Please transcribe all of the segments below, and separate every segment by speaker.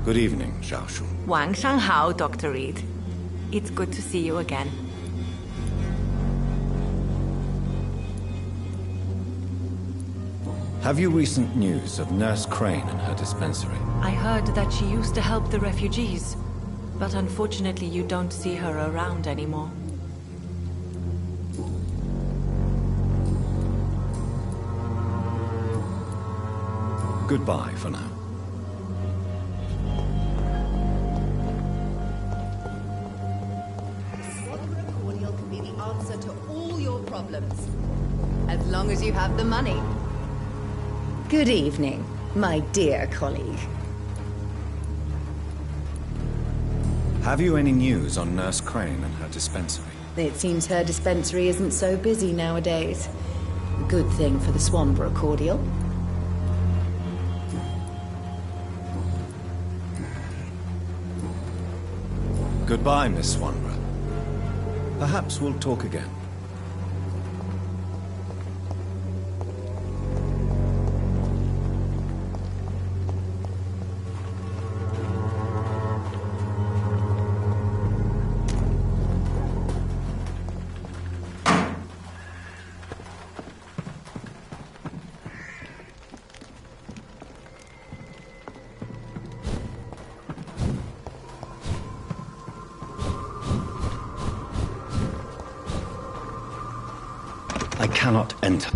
Speaker 1: Good evening, Xiaoshu.
Speaker 2: 晚上好, Dr. Reed. It's good to see you again.
Speaker 1: Have you recent news of Nurse Crane and her dispensary?
Speaker 2: I heard that she used to help the refugees, but unfortunately you don't see her around anymore.
Speaker 1: Goodbye for now.
Speaker 3: Cordial can be the answer to all your problems, as long as you have the money. Good evening, my dear colleague.
Speaker 1: Have you any news on Nurse Crane and her dispensary?
Speaker 3: It seems her dispensary isn't so busy nowadays. Good thing for the Swanborough cordial.
Speaker 1: Goodbye, Miss Swanborough. Perhaps we'll talk again. I cannot enter.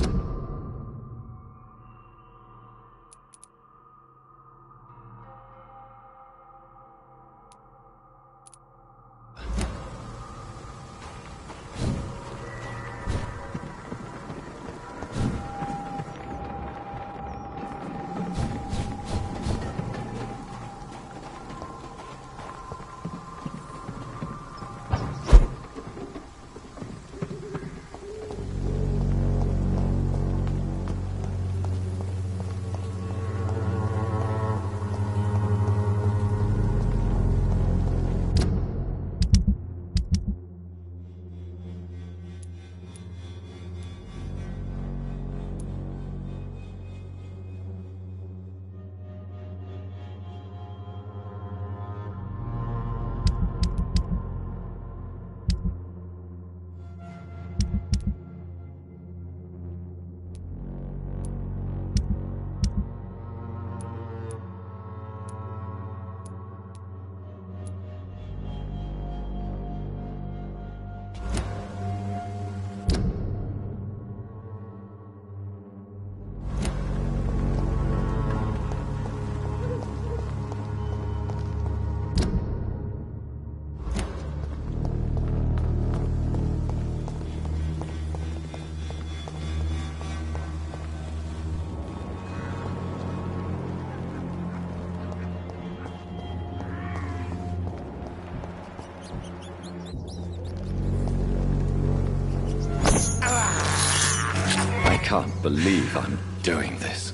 Speaker 1: I can't believe I'm doing this.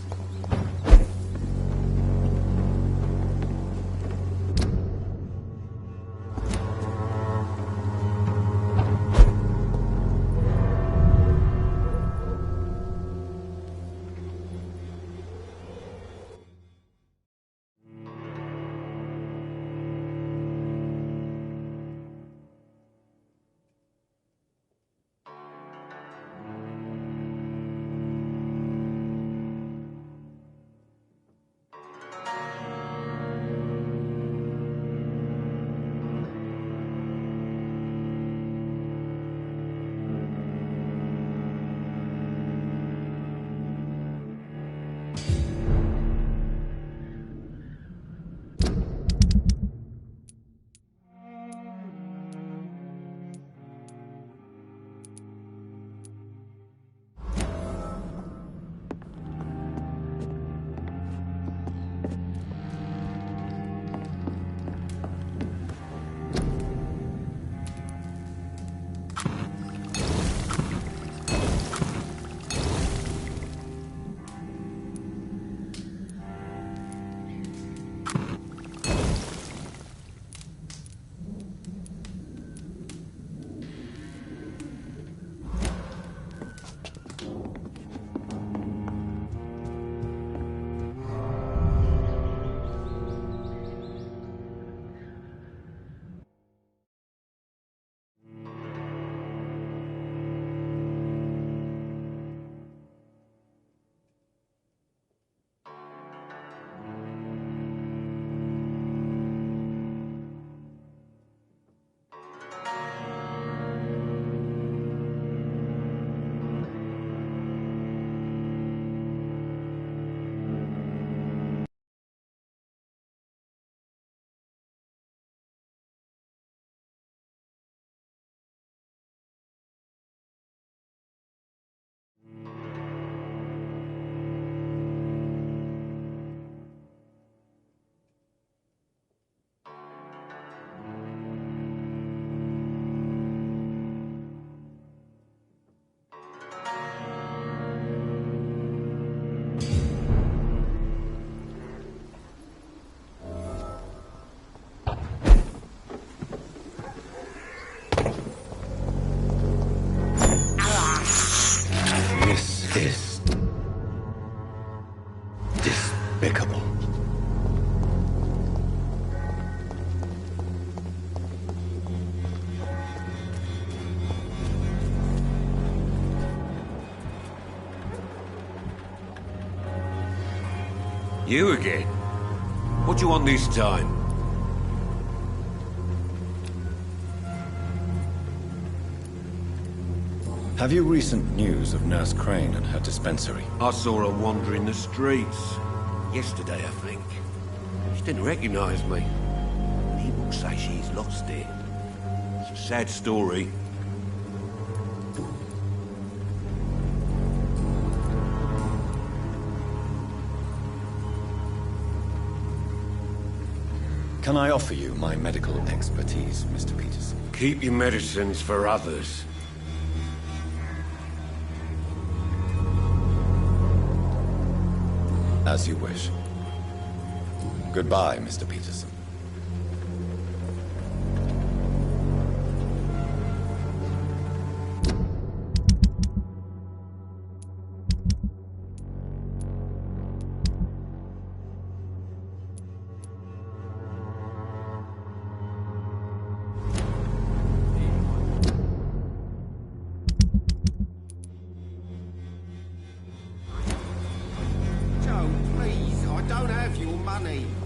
Speaker 4: this despicable.
Speaker 5: You again? What do you want this time?
Speaker 1: Have you recent news of Nurse Crane and her dispensary?
Speaker 5: I saw her wandering the streets. Yesterday, I think. She didn't recognize me. People say she's lost it. It's a sad story.
Speaker 1: Can I offer you my medical expertise, Mr. Peterson?
Speaker 5: Keep your medicines for others.
Speaker 1: As you wish. Goodbye, Mr. Peterson.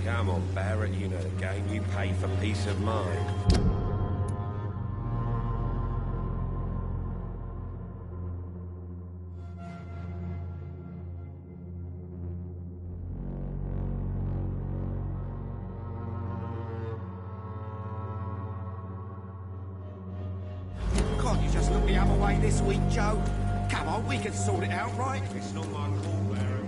Speaker 5: Come on, Barrett, you know the game. You pay for peace of mind.
Speaker 6: Can't you just look the other way this week, Joe? Come on, we can sort it out, right?
Speaker 5: It's not my call, Barrett.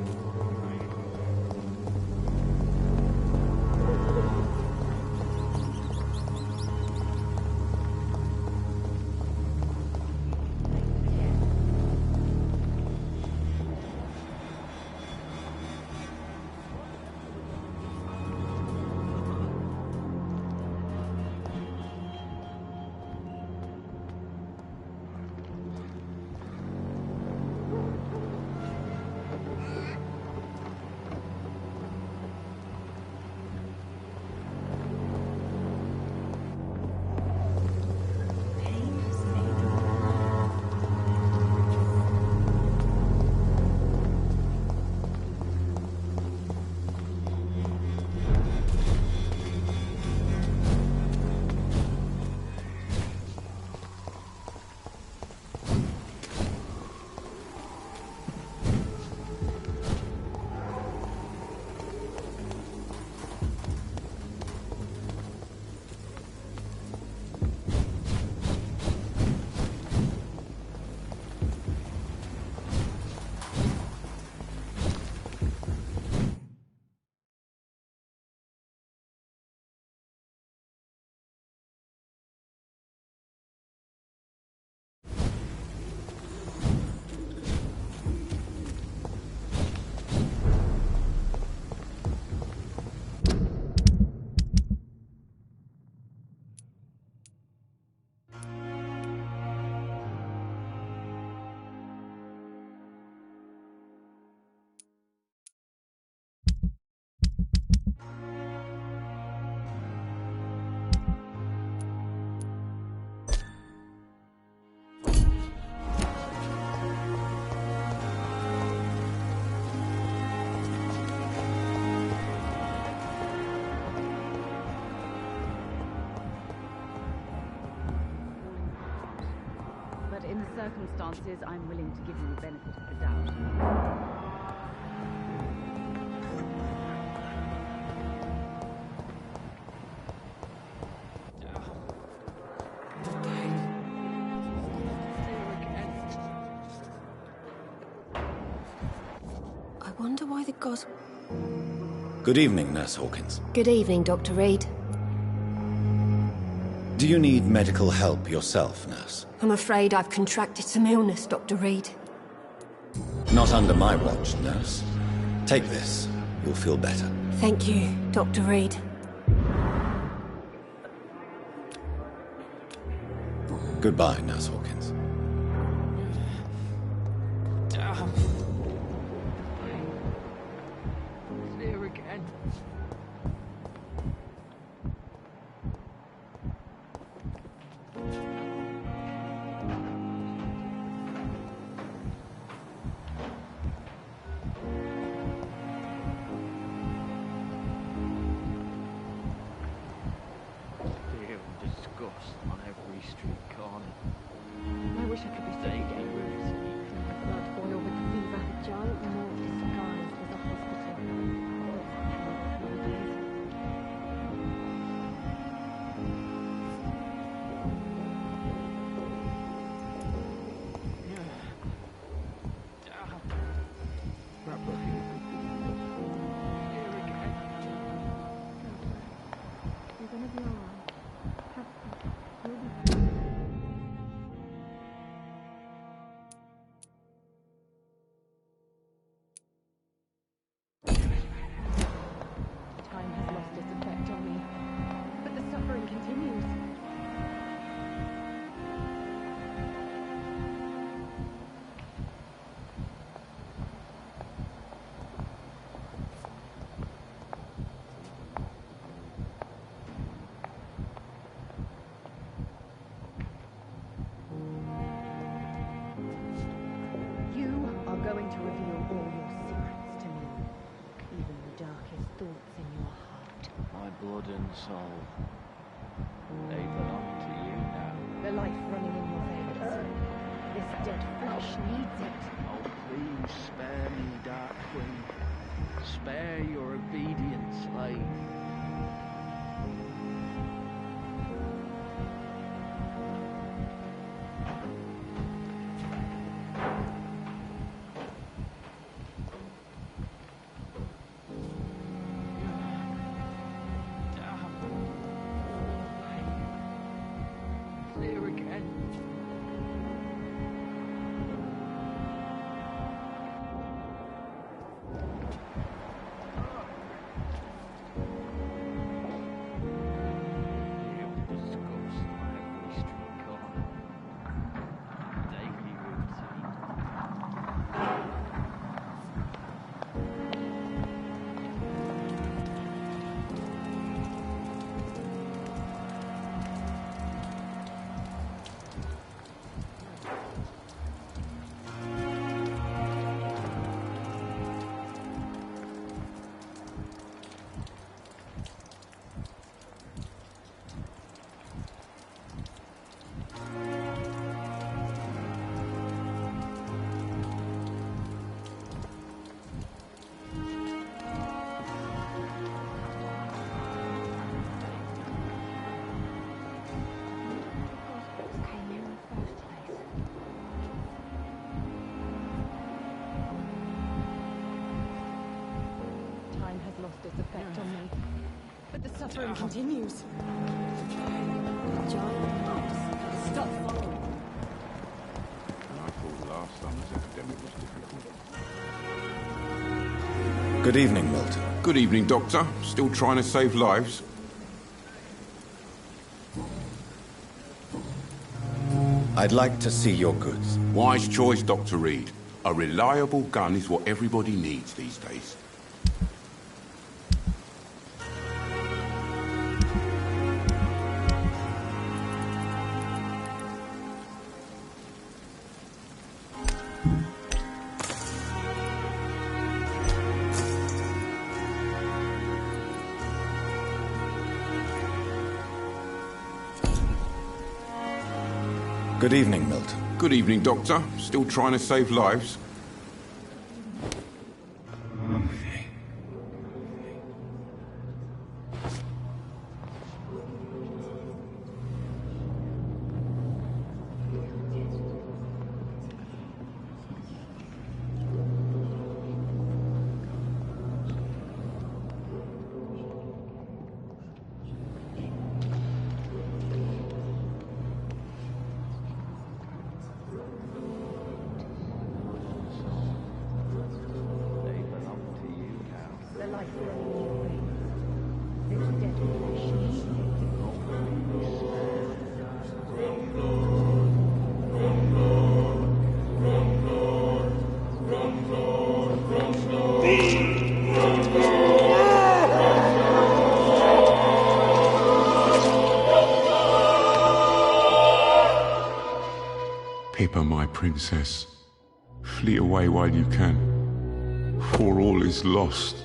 Speaker 7: In the circumstances, I'm willing to give you the benefit of the doubt.
Speaker 8: I wonder why the gods...
Speaker 1: Good evening, Nurse Hawkins.
Speaker 8: Good evening, Dr. Reed.
Speaker 1: Do you need medical help yourself, Nurse?
Speaker 8: I'm afraid I've contracted some illness, Dr. Reed.
Speaker 1: Not under my watch, Nurse. Take this. You'll feel better.
Speaker 8: Thank you, Dr. Reed.
Speaker 1: Goodbye, Nurse Hawkins.
Speaker 4: It's there again.
Speaker 7: To reveal all your secrets to me, even the darkest thoughts in your heart.
Speaker 4: My blood and soul, they belong to you now.
Speaker 7: The life running in your veins. This dead flesh needs it.
Speaker 4: Oh, please spare me, Dark Queen. Spare your obedient slave.
Speaker 7: Its effect on me, but the suffering continues. Stop following.
Speaker 5: I thought last summer's epidemic was difficult.
Speaker 1: Good evening, Milton.
Speaker 5: Good evening, Doctor. Still trying to save lives?
Speaker 1: I'd like to see your goods.
Speaker 5: Wise choice, Dr. Reed. A reliable gun is what everybody needs these days.
Speaker 1: Good evening, Milton.
Speaker 5: Good evening, Doctor. Still trying to save lives?
Speaker 9: princess. Flee away while you can, for all is lost.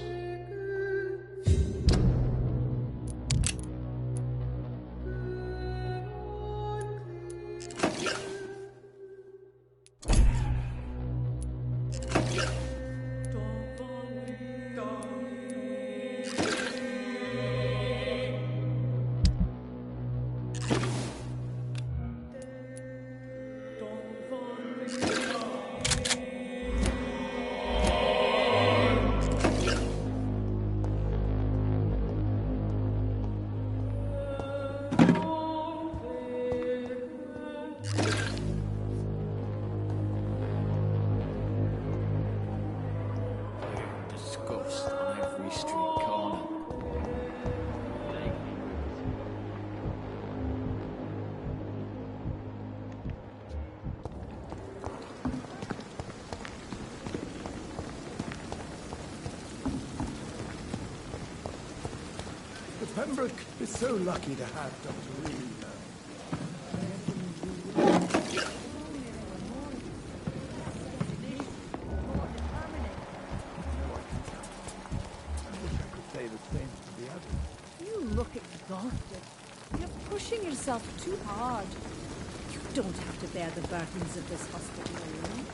Speaker 4: Disgust on every street corner.
Speaker 6: The Pembroke is so lucky to have Dr. Reed.
Speaker 10: You look exhausted. You're pushing yourself too hard. You don't have to bear the burdens of this hospital alone.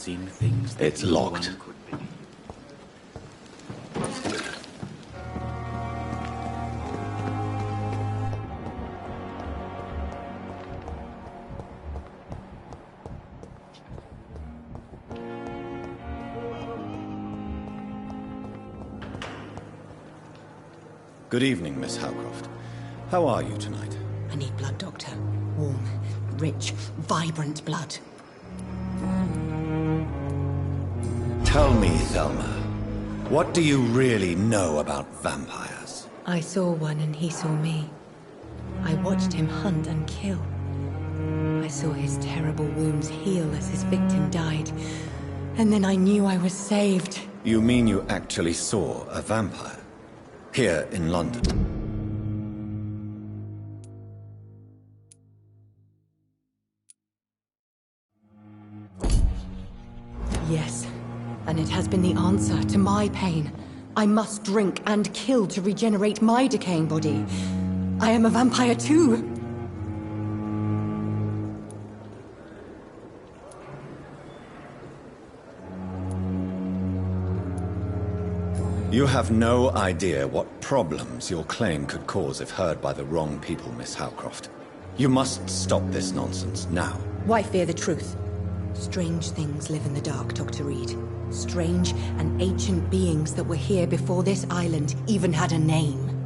Speaker 11: seen things that
Speaker 1: It's locked.
Speaker 11: no one could believe.
Speaker 1: Good evening, Miss Howcroft. How are you tonight?
Speaker 12: I need blood, Doctor. Warm, rich, vibrant blood.
Speaker 1: Tell me, Thelma, what do you really know about vampires?
Speaker 2: I saw one and he saw me. I watched him hunt and kill. I saw his terrible wounds heal as his victim died. And then I knew I was saved.
Speaker 1: You mean you actually saw a vampire? Here in London?
Speaker 2: Yes, and it has been the answer to my pain. I must drink and kill to regenerate my decaying body. I am a vampire too.
Speaker 1: You have no idea what problems your claim could cause if heard by the wrong people, Miss Howcroft. You must stop this nonsense now.
Speaker 12: Why fear the truth? Strange things live in the dark, Dr. Reed. Strange and ancient beings that were here before this island even had a name.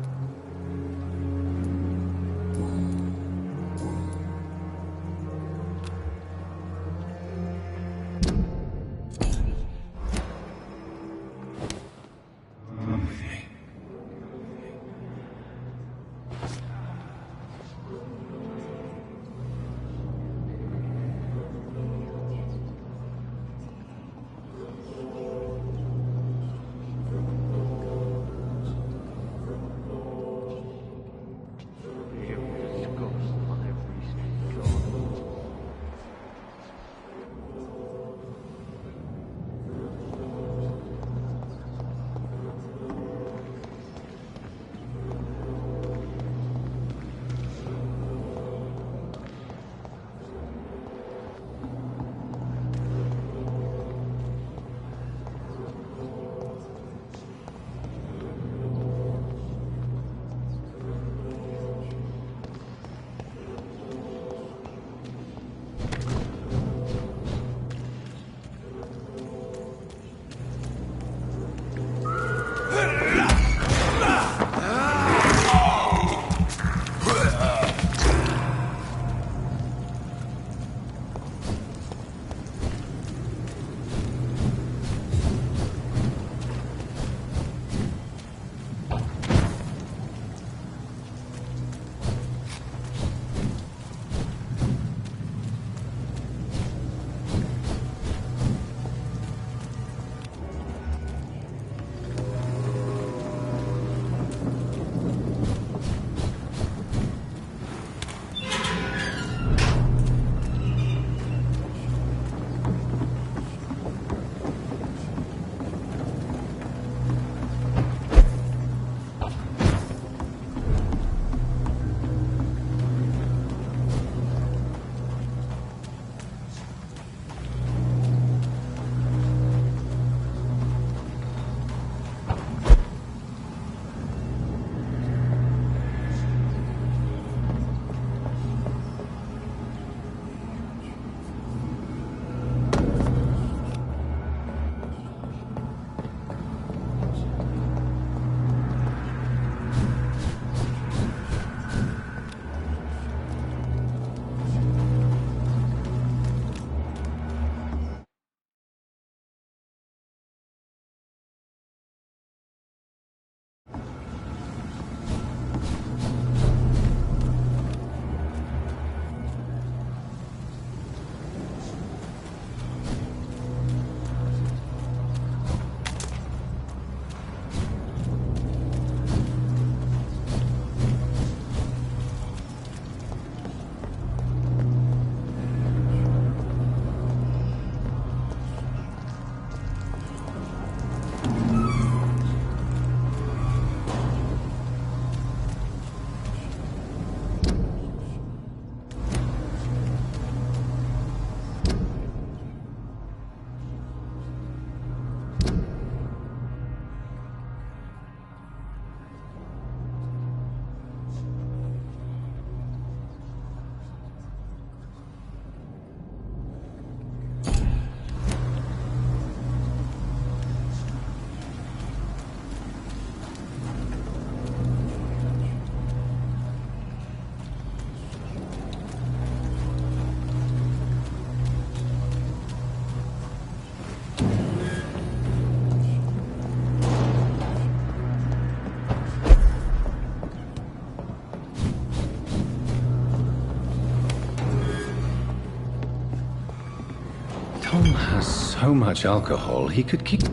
Speaker 1: so much alcohol, he could keep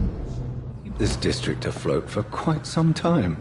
Speaker 1: this district afloat for quite some time.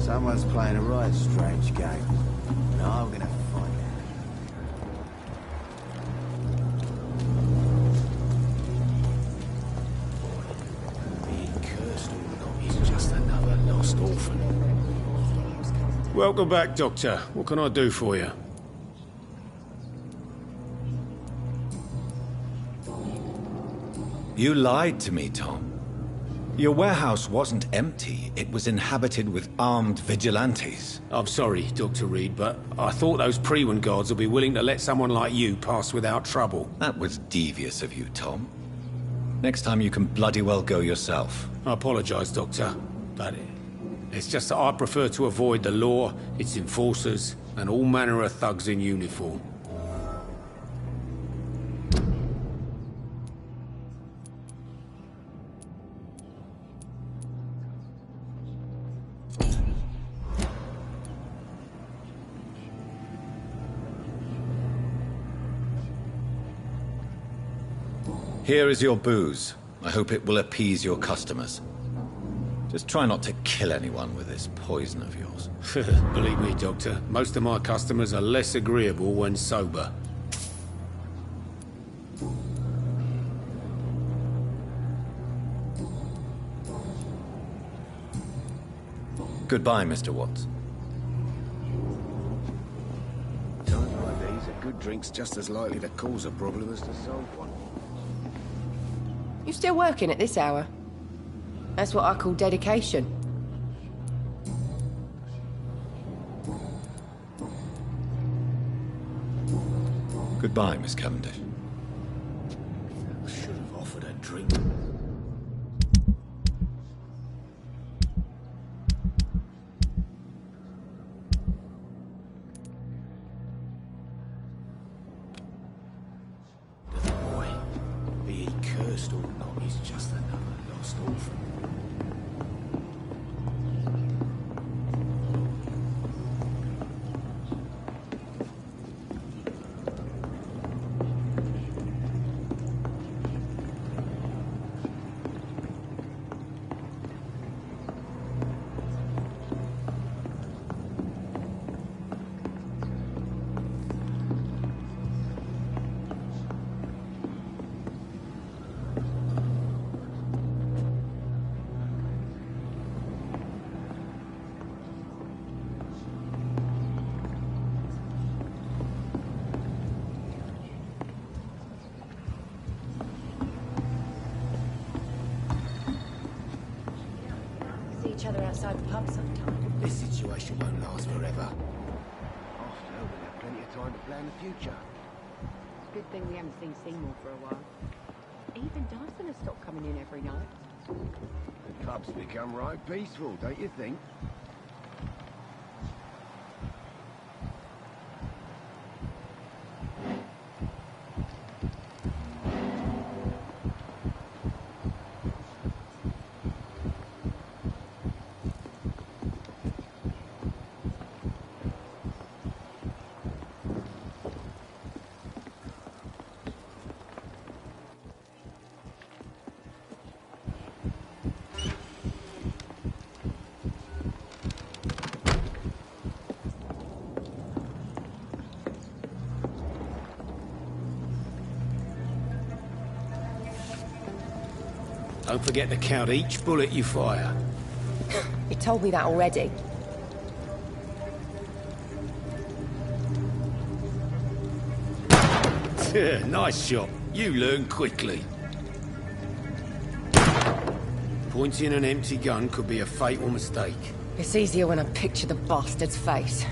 Speaker 6: Someone's playing a right strange game. Now I'm gonna find out. Being cursed or not, he's just another lost orphan.
Speaker 11: Welcome back, Doctor. What can I do for you?
Speaker 1: You lied to me, Tom. Your warehouse wasn't empty. It was inhabited with armed vigilantes.
Speaker 11: I'm sorry, Dr. Reed, but I thought those Pre-Wen guards would be willing to let someone like you pass without trouble.
Speaker 1: That was devious of you, Tom. Next time you can bloody well go yourself.
Speaker 11: I apologize, Doctor, but it's just that I prefer to avoid the law, its enforcers, and all manner of thugs in uniform.
Speaker 1: Here is your booze. I hope it will appease your customers. Just try not to kill anyone with this poison of yours.
Speaker 11: Believe me, Doctor, most of my customers are less agreeable when sober.
Speaker 1: Goodbye, Mr. Watts.
Speaker 6: Times like these, a good drink's just as likely to cause a problem as to solve one.
Speaker 3: You still working at this hour? That's what I call dedication.
Speaker 1: Goodbye, Miss Cavendish.
Speaker 6: I should have offered a drink. The boy, be he cursed or not, he's just another lost orphan.
Speaker 2: Each other outside the pub sometime.
Speaker 6: This situation won't last forever. After, we'll have plenty of time to plan the future.
Speaker 7: Good thing we haven't seen Seymour for a while. Even Dyson has stopped coming in every night.
Speaker 6: The pub's become right peaceful, don't you think?
Speaker 11: Don't forget to count each bullet you fire.
Speaker 13: You told me that already.
Speaker 11: Nice shot. You learn quickly. Pointing an empty gun could be a fatal mistake.
Speaker 13: It's easier when I picture the bastard's face.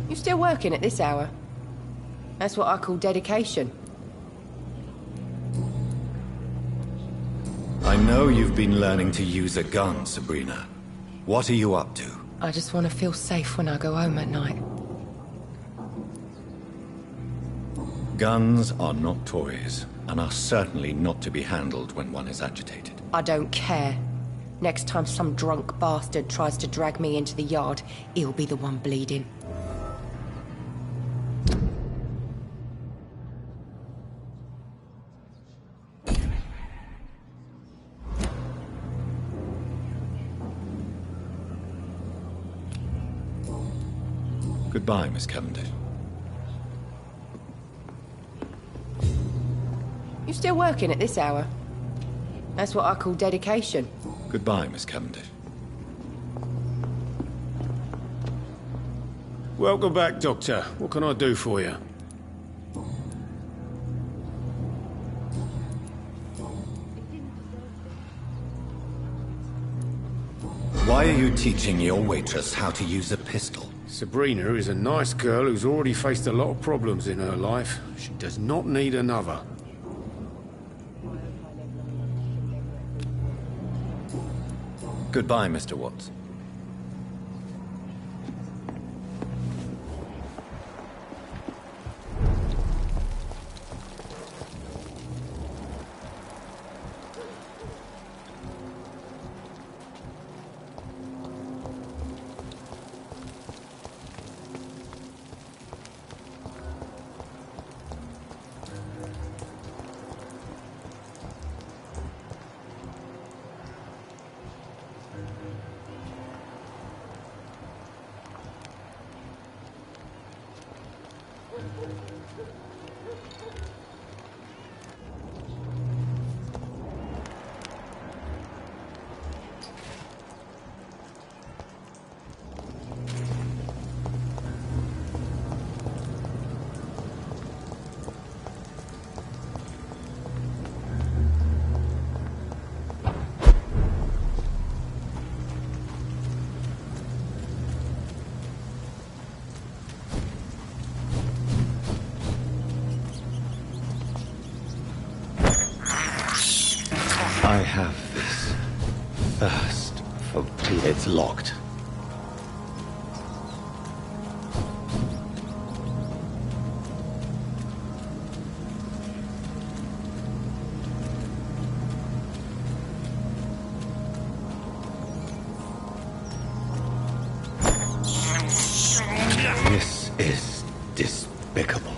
Speaker 13: You still working at this hour? That's what I call dedication.
Speaker 1: I know you've been learning to use a gun, Sabrina. What are you up to?
Speaker 13: I just want to feel safe when I go home at night.
Speaker 1: Guns are not toys, and are certainly not to be handled when one is agitated.
Speaker 13: I don't care. Next time some drunk bastard tries to drag me into the yard, he'll be the one bleeding.
Speaker 1: Goodbye, Miss Cavendish.
Speaker 13: You still working at this hour? That's what I call dedication.
Speaker 1: Goodbye, Miss Cavendish.
Speaker 11: Welcome back, Doctor. What can I do for you?
Speaker 1: Why are you teaching your waitress how to use a pistol?
Speaker 11: Sabrina is a nice girl who's already faced a lot of problems in her life. She does not need another.
Speaker 1: Goodbye, Mr. Watts. I have this thirst for blood. It's locked. This is despicable.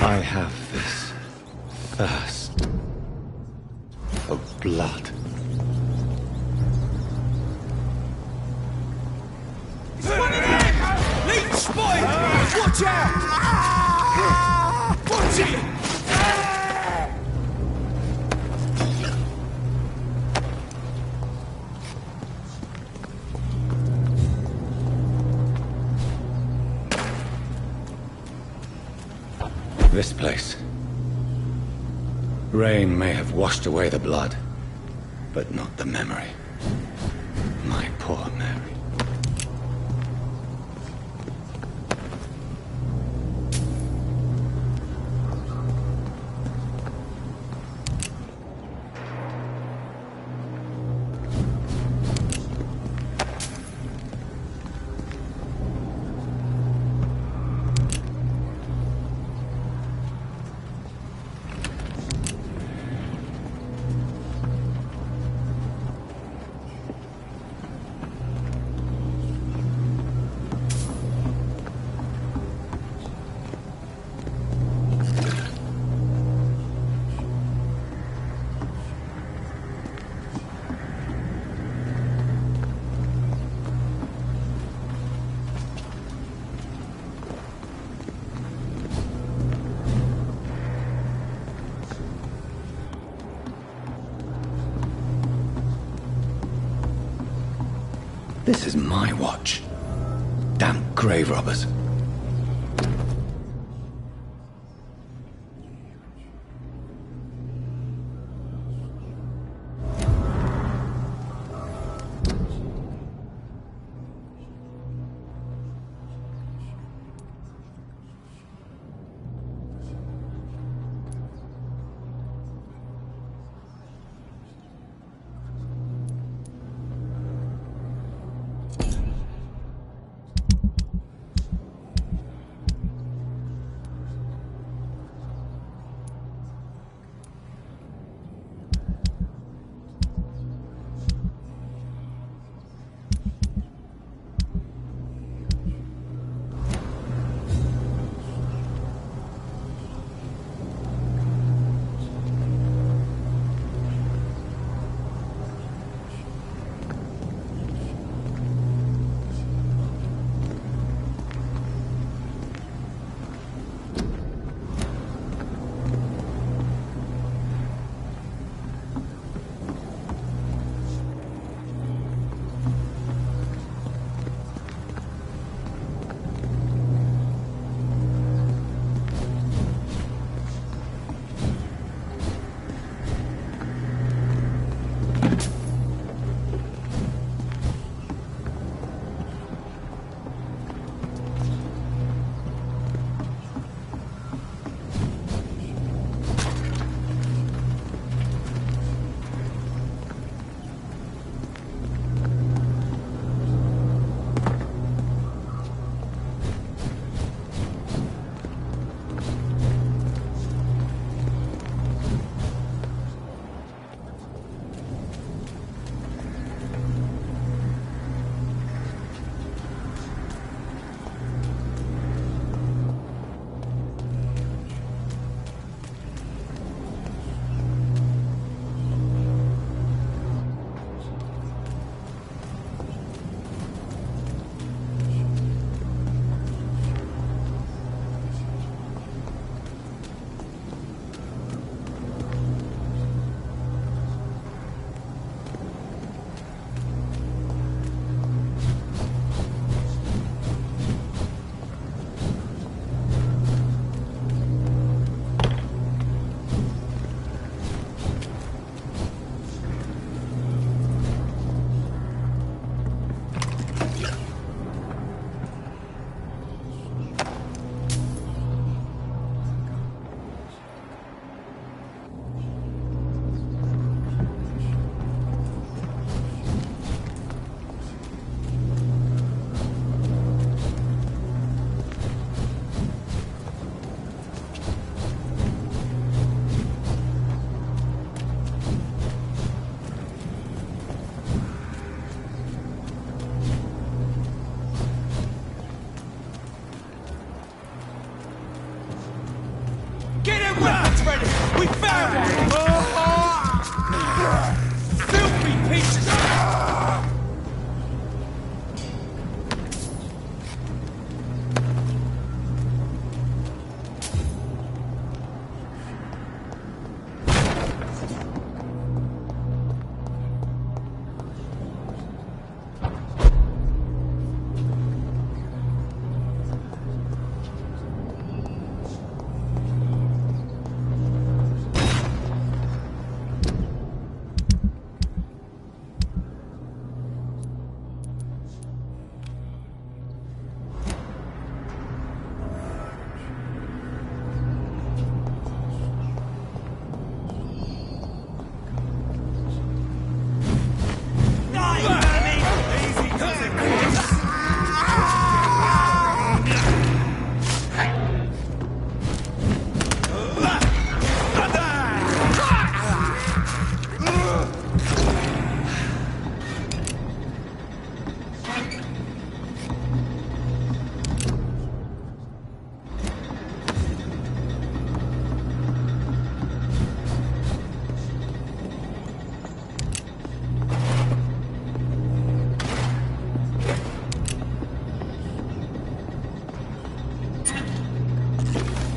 Speaker 1: I have this thirst for blood.
Speaker 14: It's running in! Lead spotted! Watch out! Watch it!
Speaker 1: This place. Rain may have washed away the blood, but not the memory. My poor Mary. This is my watch. Damn grave robbers.
Speaker 14: Get their weapons ready! We found one! Filthy pieces!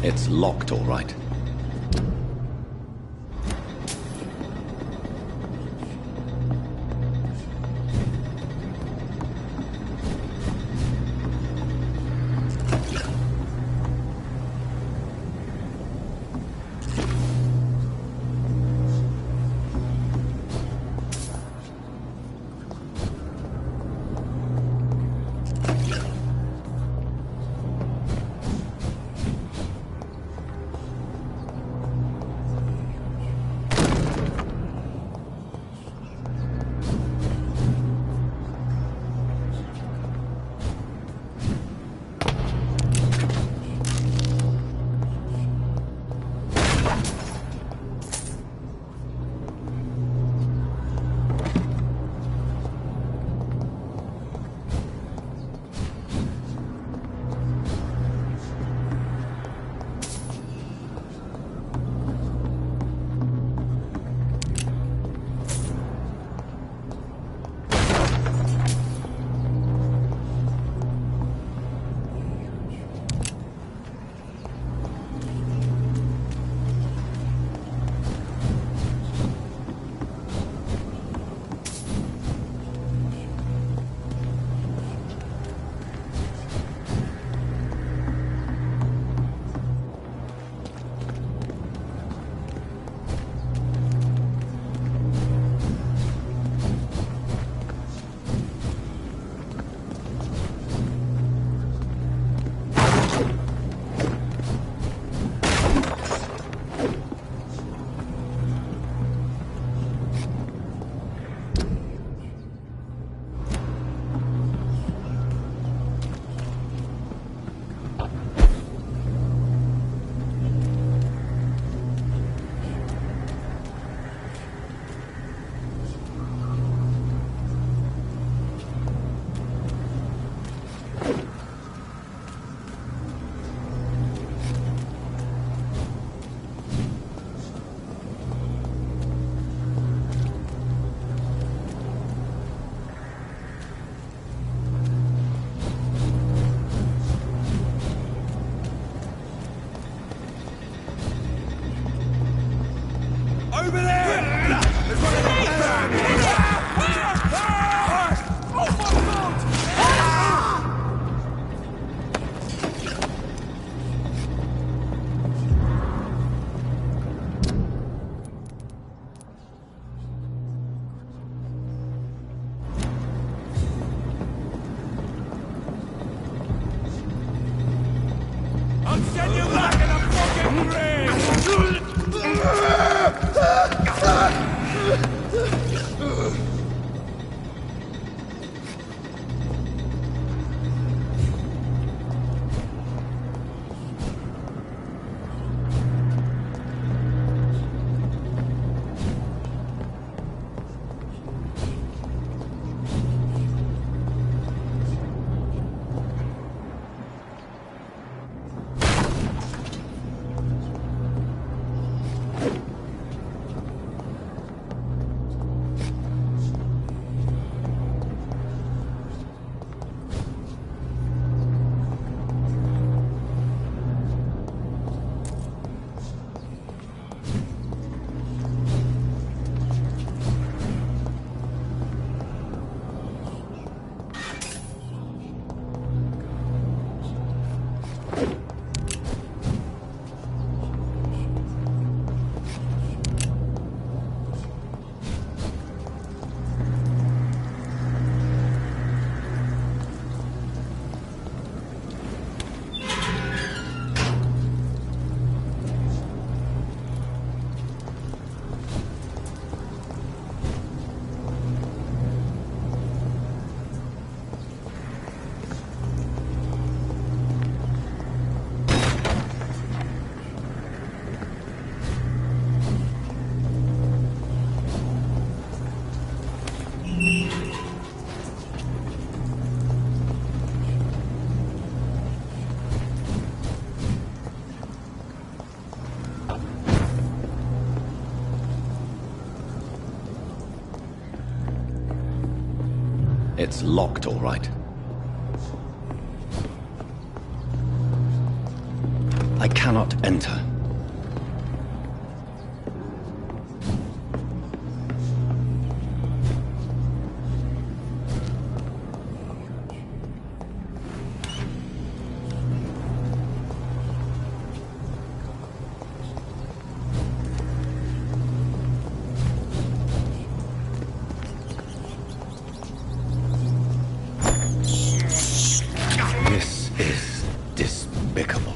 Speaker 1: It's locked, all right. It's locked, all right. I cannot enter. This is despicable.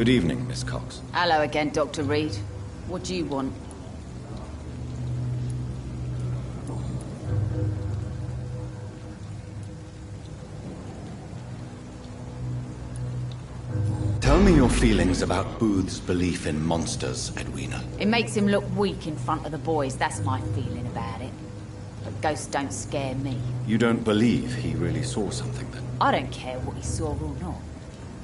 Speaker 1: Good evening, Miss Cox.
Speaker 3: Hello again, Dr. Reed. What do you want?
Speaker 1: Tell me your feelings about Booth's belief in monsters, Edwina.
Speaker 3: It makes him look weak in front of the boys, that's my feeling about it. But ghosts don't scare me.
Speaker 1: You don't believe he really saw something, then?
Speaker 3: I don't care what he saw or not.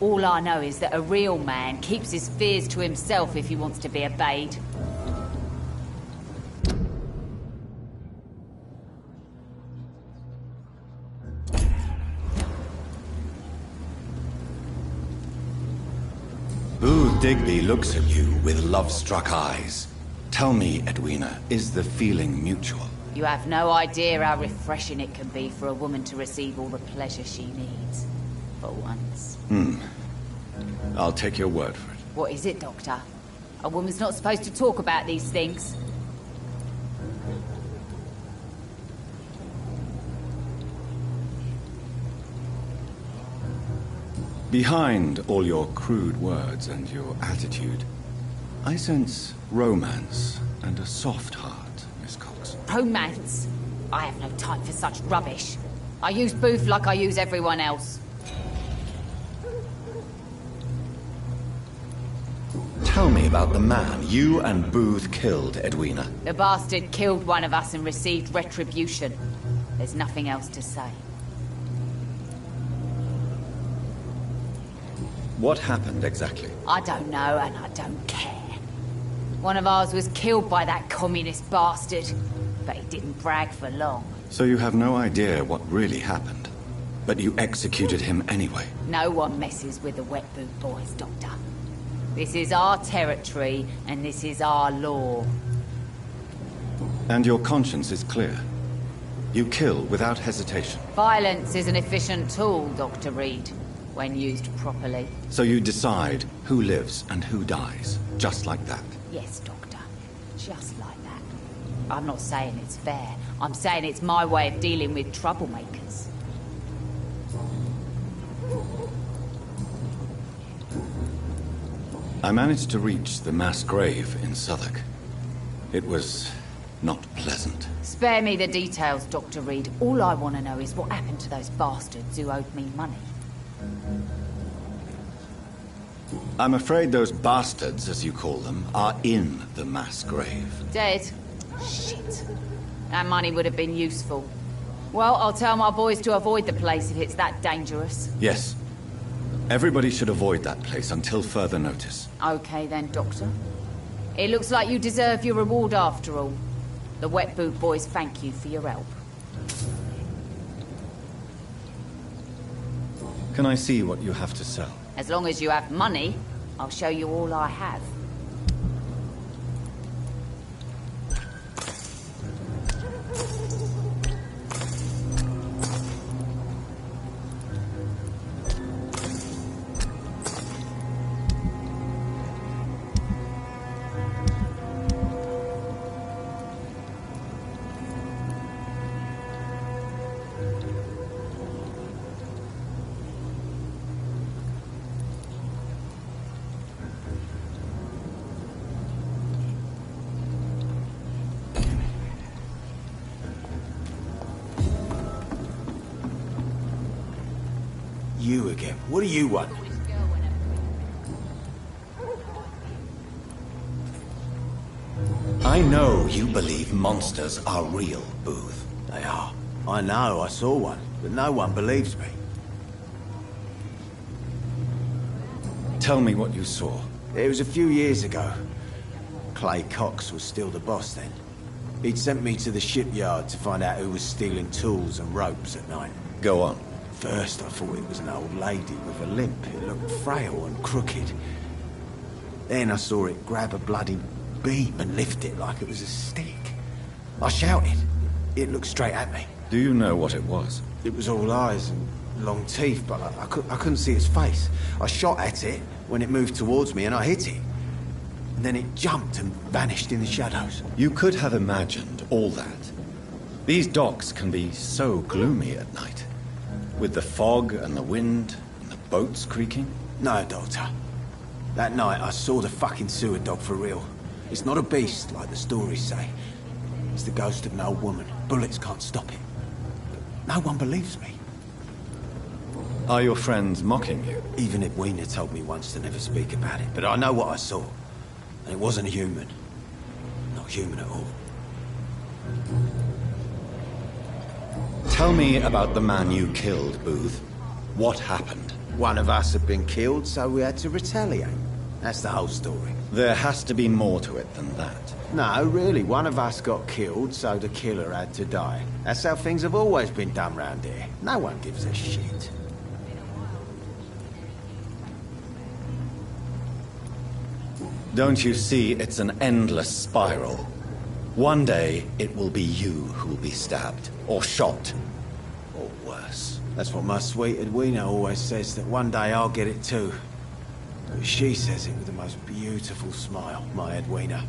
Speaker 3: All I know is that a real man keeps his fears to himself if he wants to be obeyed.
Speaker 1: Booth Digby looks at you with love-struck eyes. Tell me, Edwina, is the feeling mutual?
Speaker 3: You have no idea how refreshing it can be for a woman to receive all the pleasure she needs. For once.
Speaker 1: I'll take your word for it.
Speaker 3: What is it, Doctor? A woman's not supposed to talk about these things.
Speaker 1: Behind all your crude words and your attitude, I sense romance and a soft heart, Miss Cox.
Speaker 3: Romance? I have no time for such rubbish. I use Booth like I use everyone else.
Speaker 1: Tell me about the man you and Booth killed, Edwina.
Speaker 3: The bastard killed one of us and received retribution. There's nothing else to say.
Speaker 1: What happened exactly?
Speaker 3: I don't know, and I don't care. One of ours was killed by that communist bastard, but he didn't brag for long.
Speaker 1: So you have no idea what really happened, but you executed him anyway.
Speaker 3: No one messes with the Wet Boot Boys, Doctor. This is our territory, and this is our law.
Speaker 1: And your conscience is clear. You kill without hesitation.
Speaker 3: Violence is an efficient tool, Dr. Reed, when used properly.
Speaker 1: So you decide who lives and who dies, just like that?
Speaker 3: Yes, Doctor. Just like that. I'm not saying it's fair. I'm saying it's my way of dealing with troublemakers.
Speaker 1: I managed to reach the mass grave in Southwark. It was not pleasant.
Speaker 3: Spare me the details, Dr. Reed. All I want to know is what happened to those bastards who owed me money.
Speaker 1: I'm afraid those bastards, as you call them, are in the mass grave.
Speaker 3: Dead? Shit. That money would have been useful. Well, I'll tell my boys to avoid the place if it's that dangerous.
Speaker 1: Yes. Everybody should avoid that place until further notice.
Speaker 3: Okay then, Doctor. It looks like you deserve your reward after all. The Wet Boot Boys thank you for your help.
Speaker 1: Can I see what you have to sell?
Speaker 3: As long as you have money, I'll show you all I have.
Speaker 15: You again. What do you want?
Speaker 1: I know you believe monsters are real, Booth.
Speaker 15: They are. I know, I saw one, but no one believes me.
Speaker 1: Tell me what you saw.
Speaker 15: It was a few years ago. Clay Cox was still the boss then. He'd sent me to the shipyard to find out who was stealing tools and ropes at night.
Speaker 1: Go on.
Speaker 15: First I thought it was an old lady with a limp. It looked frail and crooked. Then I saw it grab a bloody beam and lift it like it was a stick. I shouted. It looked straight at me.
Speaker 1: Do you know what it was?
Speaker 15: It was all eyes and long teeth, but I couldn't see its face. I shot at it when it moved towards me and I hit it. And then it jumped and vanished in the shadows.
Speaker 1: You could have imagined all that. These docks can be so gloomy at night. With the fog and the wind and the boats creaking?
Speaker 15: No, Doctor. That night, I saw the fucking sewer dog for real. It's not a beast, like the stories say. It's the ghost of an old woman. Bullets can't stop it. But no one believes me.
Speaker 1: Are your friends mocking you?
Speaker 15: Even Edwina told me once to never speak about it, but I know what I saw. And it wasn't a human. Not human at all.
Speaker 1: Tell me about the man you killed, Booth. What happened?
Speaker 15: One of us had been killed, so we had to retaliate. That's the whole story.
Speaker 1: There has to be more to it than that.
Speaker 15: No, really. One of us got killed, so the killer had to die. That's how things have always been done round here. No one gives a shit.
Speaker 1: Don't you see it's an endless spiral? One day, it will be you who'll be stabbed, or shot, or worse.
Speaker 15: That's what my sweet Edwina always says, that one day I'll get it too. But she says it with the most beautiful smile, my Edwina.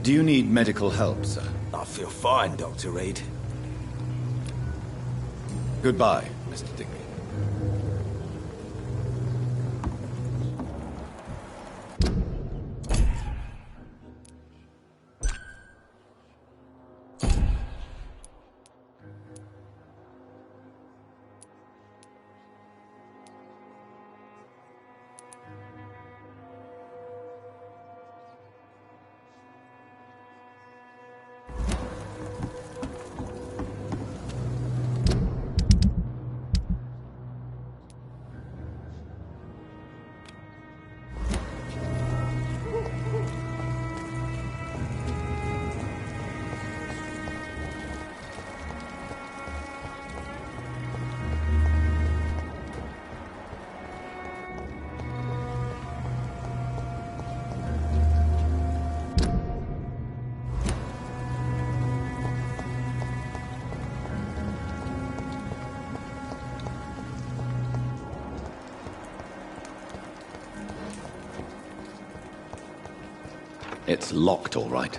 Speaker 1: Do you need medical help, sir?
Speaker 15: I feel fine, Dr. Reed.
Speaker 1: Goodbye, Mr. Digby. It's locked, all right.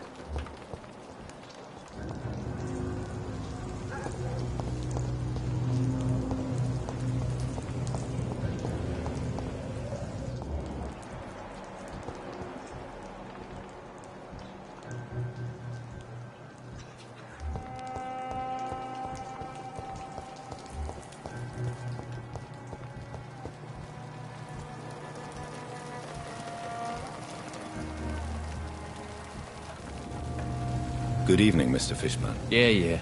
Speaker 1: Good evening, Mr. Fishburne.
Speaker 4: Yeah.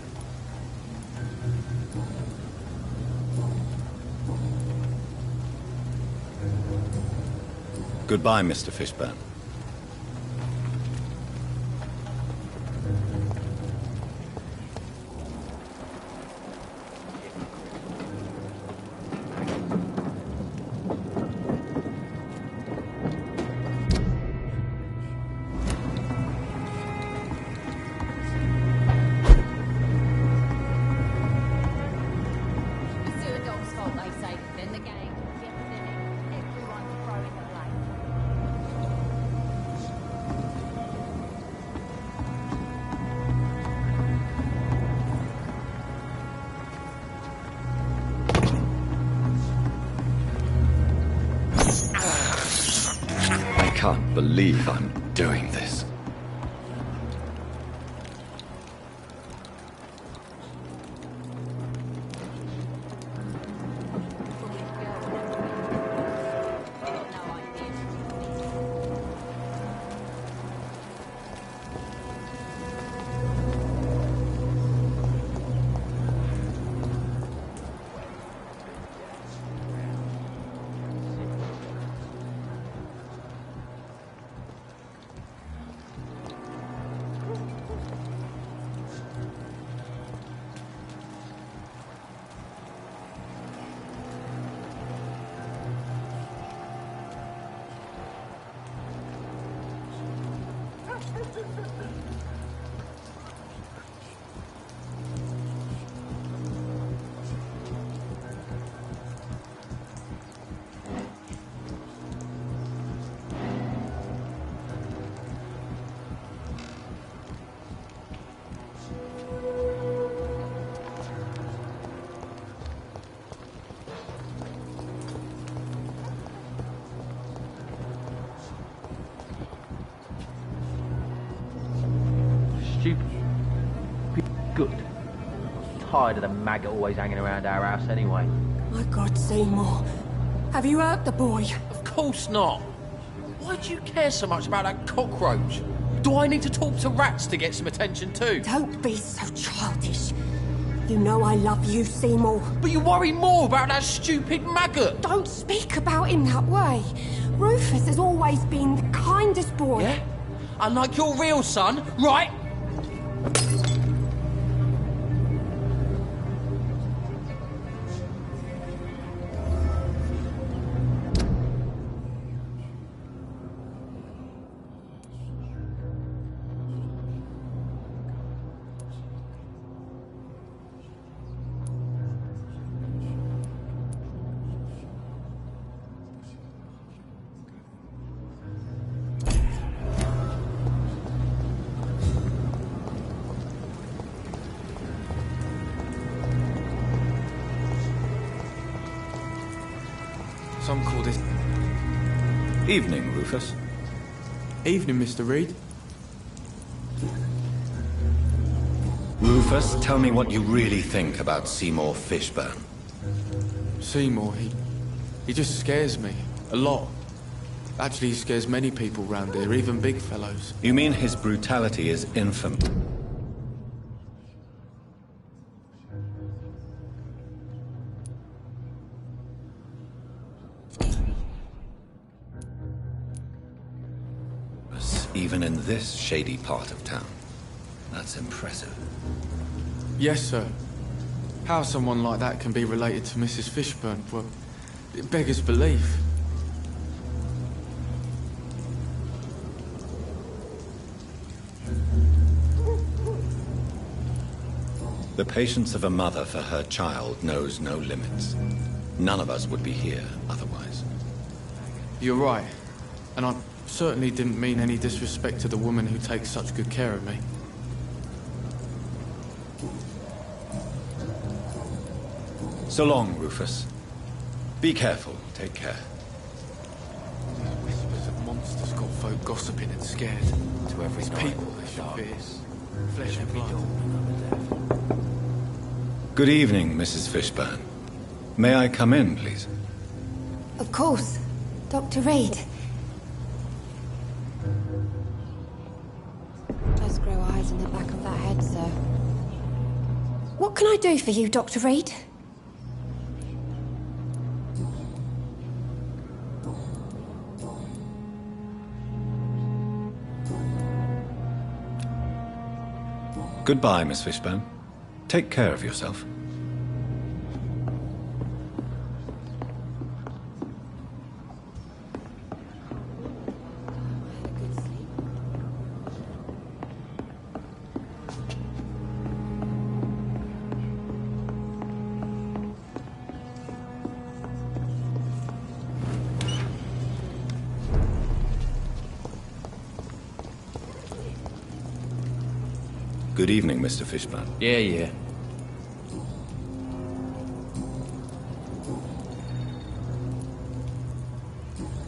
Speaker 1: Goodbye, Mr. Fishburne. I can't believe I'm doing this.
Speaker 4: Good. I'm tired of the maggot always hanging around our house anyway.
Speaker 8: My God, Seymour. Have you hurt the boy?
Speaker 14: Of course not. Why do you care so much about that cockroach? Do I need to talk to rats to get some attention too?
Speaker 8: Don't be so childish. You know I love you, Seymour.
Speaker 14: But you worry more about that stupid maggot.
Speaker 8: Don't speak about him that way. Rufus has always been the kindest boy.
Speaker 14: Yeah? Unlike your real son, right?
Speaker 16: Some call this...
Speaker 1: Evening, Rufus.
Speaker 16: Evening, Mr. Reed.
Speaker 1: Rufus, tell me what you really think about Seymour Fishburne.
Speaker 16: Seymour, he just scares me. A lot. Actually, he scares many people round here, even big fellows.
Speaker 1: You mean his brutality is infamous? Even in this shady part of town. That's impressive.
Speaker 16: Yes, sir. How someone like that can be related to Mrs. Fishburne, well, it beggars belief.
Speaker 1: The patience of a mother for her child knows no limits. None of us would be here otherwise.
Speaker 16: You're right. And I certainly didn't mean any disrespect to the woman who takes such good care of me.
Speaker 1: So long, Rufus. Be careful. Take care.
Speaker 16: Whispers of monsters got folk gossiping and scared.
Speaker 14: To every night,
Speaker 16: people they should fear. Flesh and blood.
Speaker 1: Good evening, Mrs. Fishburne. May I come in, please?
Speaker 8: Of course. Dr. Reed. Does grow eyes in the back of that head, sir. What can I do for you, Dr. Reed?
Speaker 1: Goodbye, Miss Fishburne. Take care of yourself. Good evening, Mr. Fishburne.
Speaker 14: Yeah.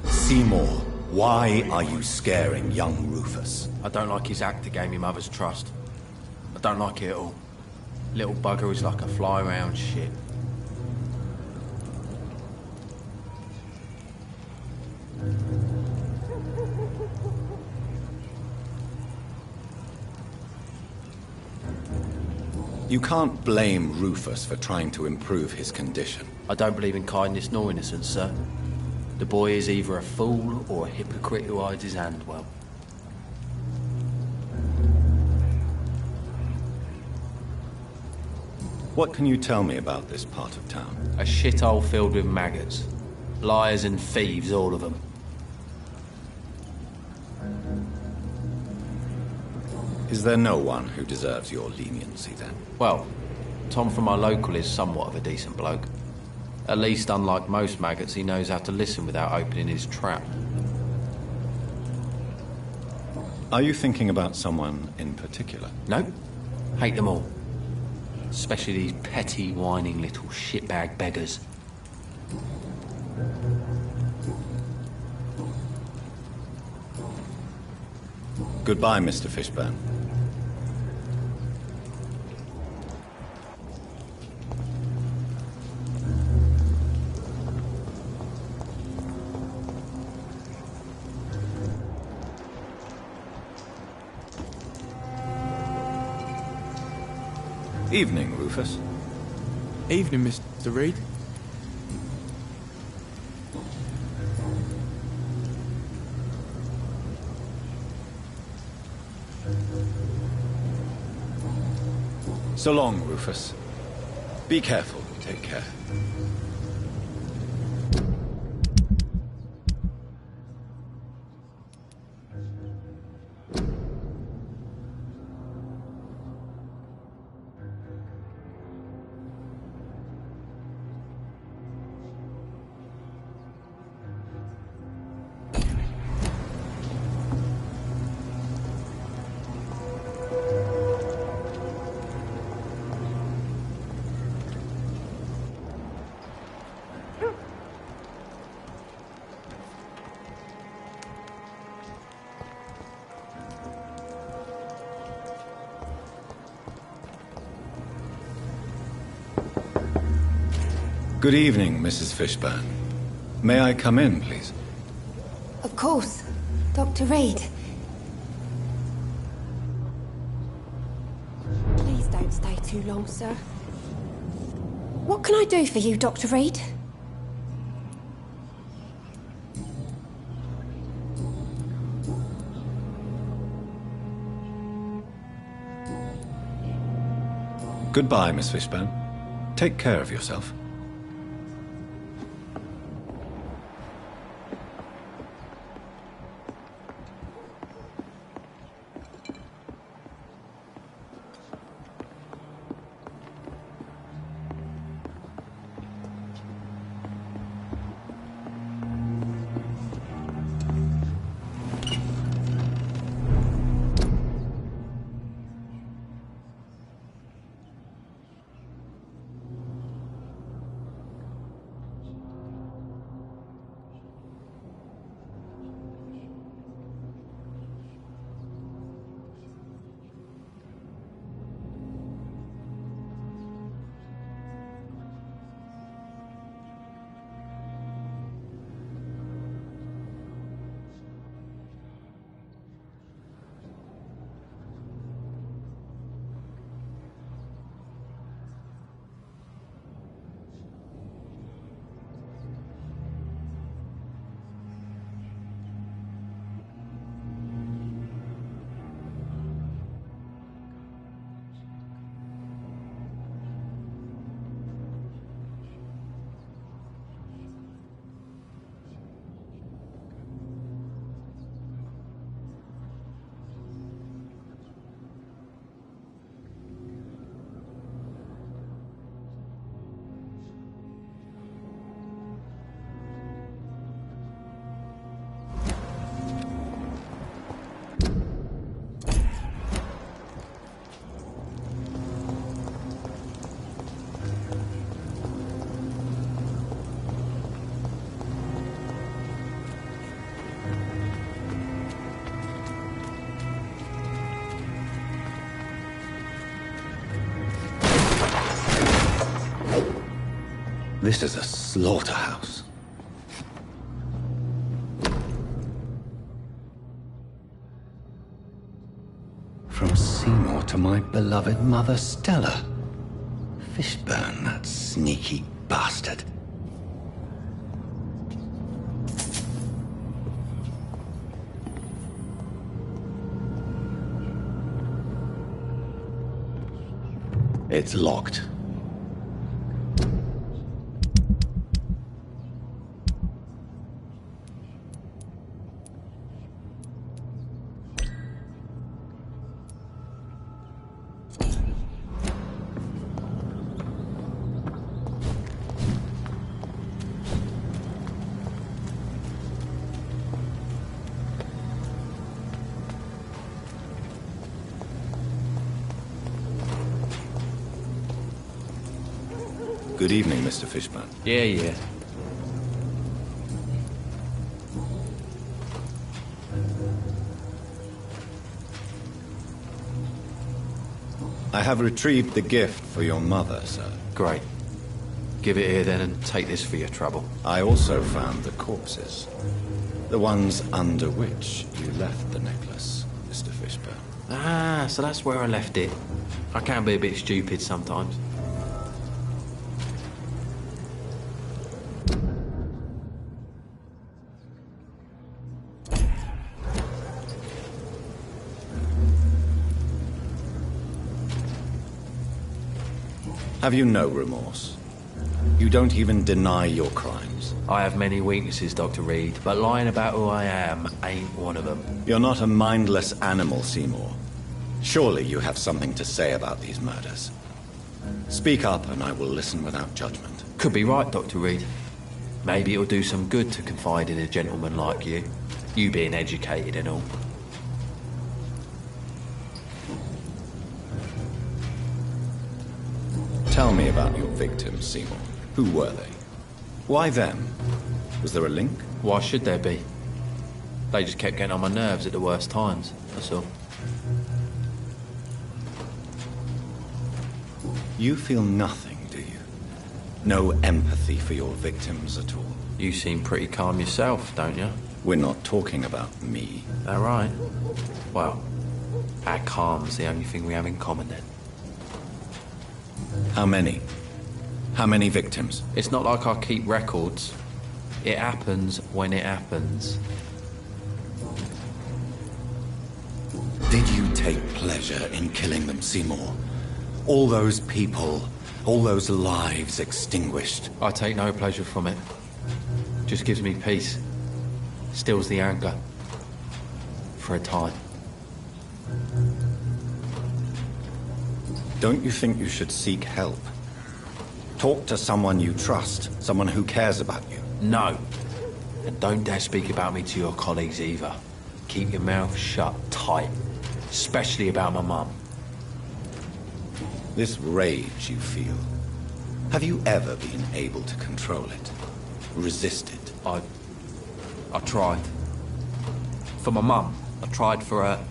Speaker 1: Seymour, why are you scaring young Rufus?
Speaker 14: I don't like his act to gain me mother's trust. I don't like it at all. Little bugger is like a fly around shit.
Speaker 1: You can't blame Rufus for trying to improve his condition.
Speaker 14: I don't believe in kindness nor innocence, sir. The boy is either a fool or a hypocrite who hides his hand well.
Speaker 1: What can you tell me about this part of town?
Speaker 14: A shithole filled with maggots. Liars and thieves, all of them.
Speaker 1: Is there no one who deserves your leniency, then?
Speaker 14: Well, Tom from our local is somewhat of a decent bloke. At least, unlike most maggots, he knows how to listen without opening his trap.
Speaker 1: Are you thinking about someone in particular?
Speaker 14: Nope. Hate them all. Especially these petty, whining little shitbag beggars.
Speaker 1: Goodbye, Mr. Fishburne. Evening, Rufus.
Speaker 16: Evening, Mr. Reed.
Speaker 1: So long, Rufus. Be careful. Take care. Good evening, Mrs. Fishburne. May I come in, please?
Speaker 8: Of course. Dr. Reed. Please don't stay too long, sir. What can I do for you, Dr. Reed?
Speaker 1: Goodbye, Miss Fishburne. Take care of yourself. This is a slaughterhouse. From Seymour to my beloved mother Stella. Fishburne, that sneaky bastard. It's locked. Good evening, Mr. Fishburne.
Speaker 14: Yeah.
Speaker 1: I have retrieved the gift for your mother, sir.
Speaker 14: Great. Give it here then and take this for your trouble.
Speaker 1: I also found the corpses. The ones under which you left the necklace, Mr. Fishburne.
Speaker 14: Ah, so that's where I left it. I can be a bit stupid sometimes.
Speaker 1: Have you no remorse? You don't even deny your crimes.
Speaker 14: I have many weaknesses, Dr. Reed, but lying about who I am ain't one of them.
Speaker 1: You're not a mindless animal, Seymour. Surely you have something to say about these murders. Speak up and I will listen without judgment.
Speaker 14: Could be right, Dr. Reed. Maybe it'll do some good to confide in a gentleman like you. You being educated and all.
Speaker 1: Tell me about your victims, Seymour. Who were they? Why them? Was there a link?
Speaker 14: Why should there be? They just kept getting on my nerves at the worst times, that's all.
Speaker 1: You feel nothing, do you? No empathy for your victims at all?
Speaker 14: You seem pretty calm yourself, don't you?
Speaker 1: We're not talking about me.
Speaker 14: That right? Well, our calm's the only thing we have in common then.
Speaker 1: How many? How many victims?
Speaker 14: It's not like I keep records. It happens when it happens.
Speaker 1: Did you take pleasure in killing them, Seymour? All those people, all those lives extinguished.
Speaker 14: I take no pleasure from it. Just gives me peace. Stills the anger. For a time.
Speaker 1: Don't you think you should seek help? Talk to someone you trust, someone who cares about you.
Speaker 14: No. And don't dare speak about me to your colleagues either. Keep your mouth shut tight. Especially about my mum.
Speaker 1: This rage you feel, have you ever been able to control it? Resist it?
Speaker 14: I tried. For my mum, I tried for her.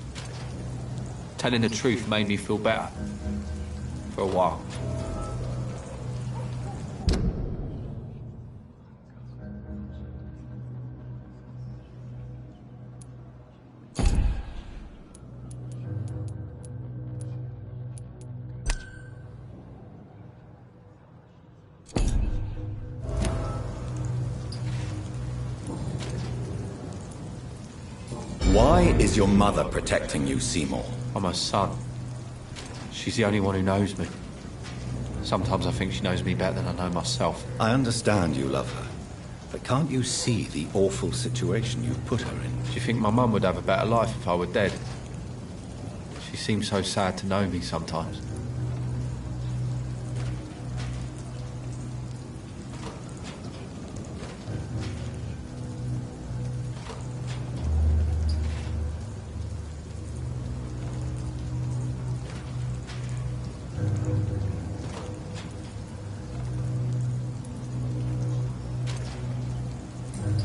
Speaker 14: Telling the truth made me feel better. For a while.
Speaker 1: Why is your mother protecting you, Seymour?
Speaker 14: I'm her son. She's the only one who knows me. Sometimes I think she knows me better than I know myself.
Speaker 1: I understand you love her, but can't you see the awful situation you've put her in?
Speaker 14: Do you think my mum would have a better life if I were dead? She seems so sad to know me sometimes.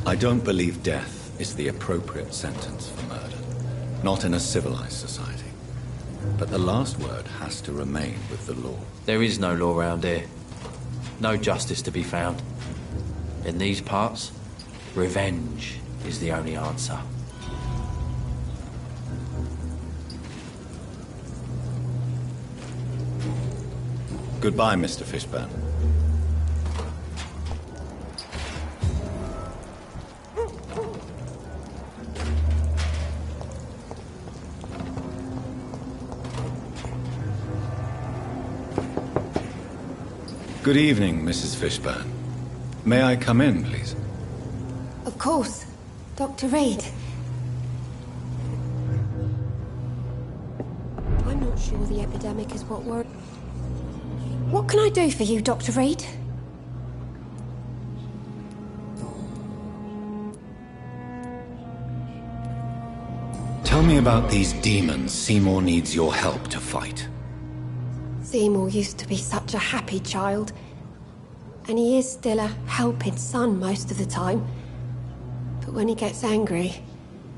Speaker 1: I don't believe death is the appropriate sentence for murder. Not in a civilized society. But the last word has to remain with the law.
Speaker 14: There is no law around here. No justice to be found. In these parts, revenge is the only answer.
Speaker 1: Goodbye, Mr. Fishburne. Good evening, Mrs. Fishburne. May I come in, please?
Speaker 8: Of course. Dr. Reed. I'm not sure the epidemic is what we're... What can I do for you, Dr. Reed?
Speaker 1: Tell me about these demons Seymour needs your help to fight.
Speaker 8: Seymour used to be such a happy child. And he is still a helping son most of the time. But when he gets angry,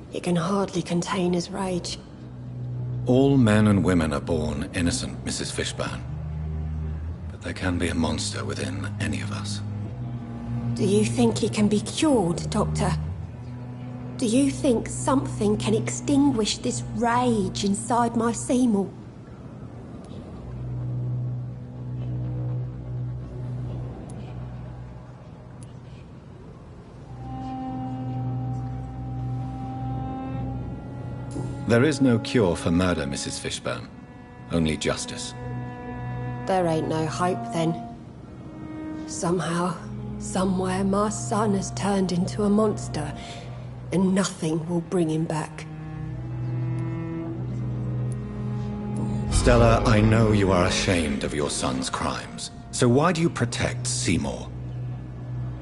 Speaker 8: he can hardly contain his rage.
Speaker 1: All men and women are born innocent, Mrs. Fishburne. But there can be a monster within any of us.
Speaker 8: Do you think he can be cured, Doctor? Do you think something can extinguish this rage inside my Seymour?
Speaker 1: There is no cure for murder, Mrs. Fishburne. Only justice.
Speaker 8: There ain't no hope then. Somehow, somewhere, my son has turned into a monster, and nothing will bring him back.
Speaker 1: Stella, I know you are ashamed of your son's crimes. So why do you protect Seymour?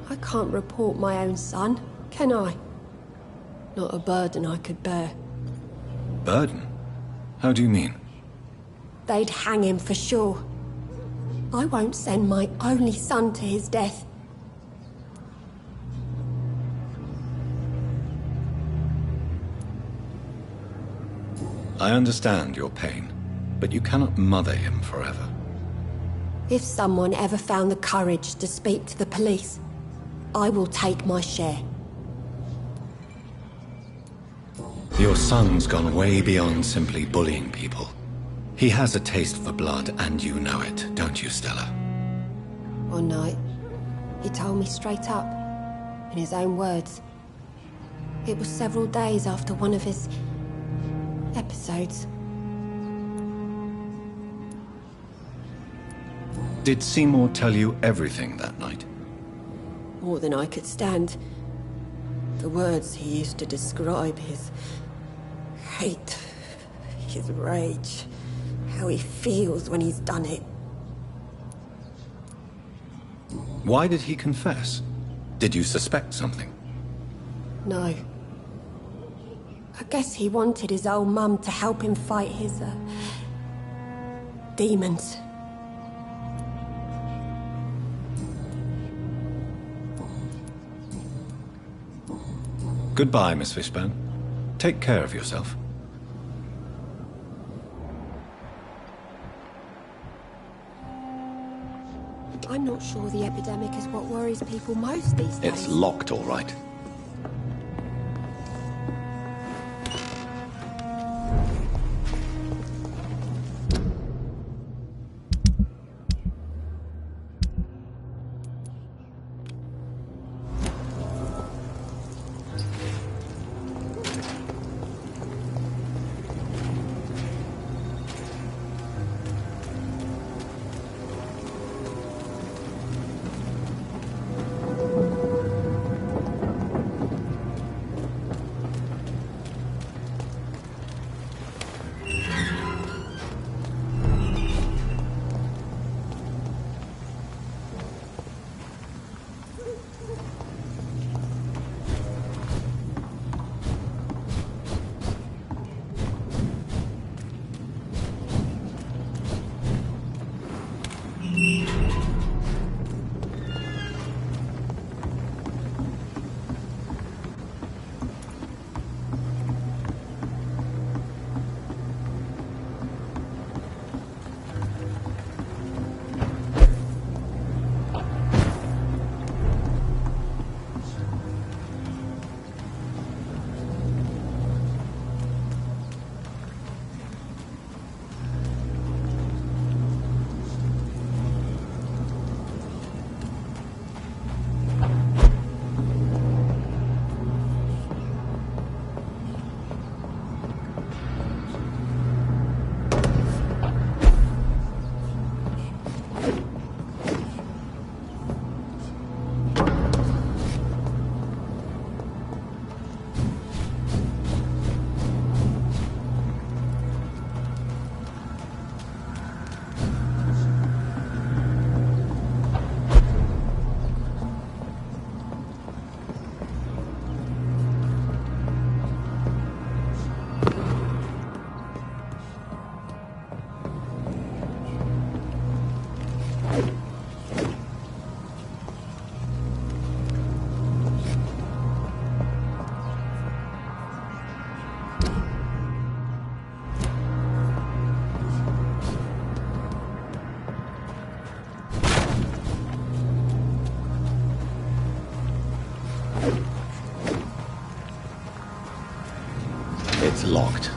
Speaker 8: I can't report my own son, can I? Not a burden I could bear.
Speaker 1: Burden? How do you mean?
Speaker 8: They'd hang him for sure. I won't send my only son to his death.
Speaker 1: I understand your pain, but you cannot mother him forever.
Speaker 8: If someone ever found the courage to speak to the police, I will take my share.
Speaker 1: Your son's gone way beyond simply bullying people. He has a taste for blood, and you know it, don't you, Stella?
Speaker 8: One night, he told me straight up, in his own words. It was several days after one of his episodes.
Speaker 1: Did Seymour tell you everything that night?
Speaker 8: More than I could stand. The words he used to describe his hate, his rage, how he feels when he's done it.
Speaker 1: Why did he confess? Did you suspect something?
Speaker 8: No. I guess he wanted his old mum to help him fight his, demons.
Speaker 1: Goodbye, Miss Fishburne. Take care of yourself.
Speaker 8: I'm not sure the epidemic is what worries people most these days.
Speaker 1: It's locked, all right. It's locked.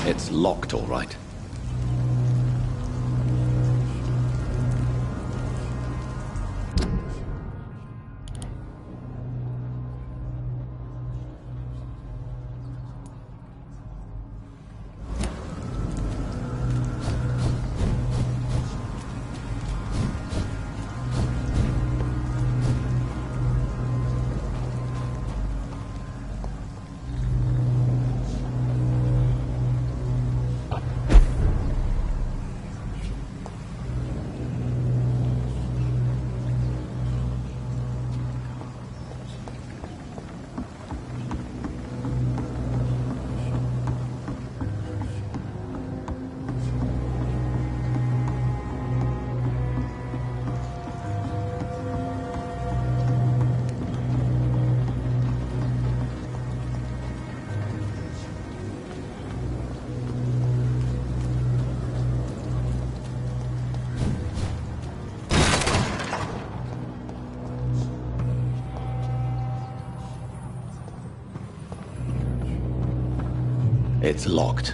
Speaker 1: It's locked, all right. It's locked.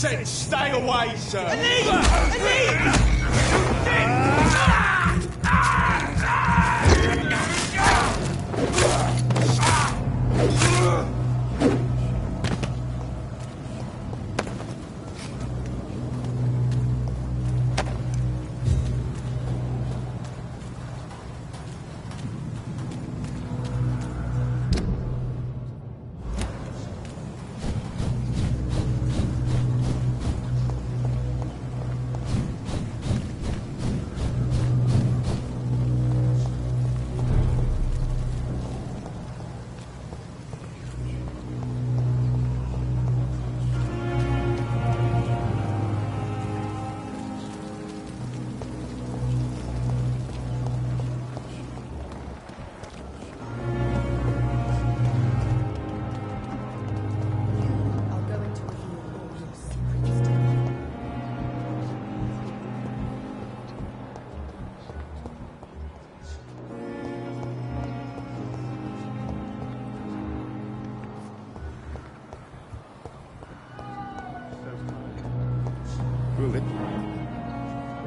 Speaker 17: said stay away, sir!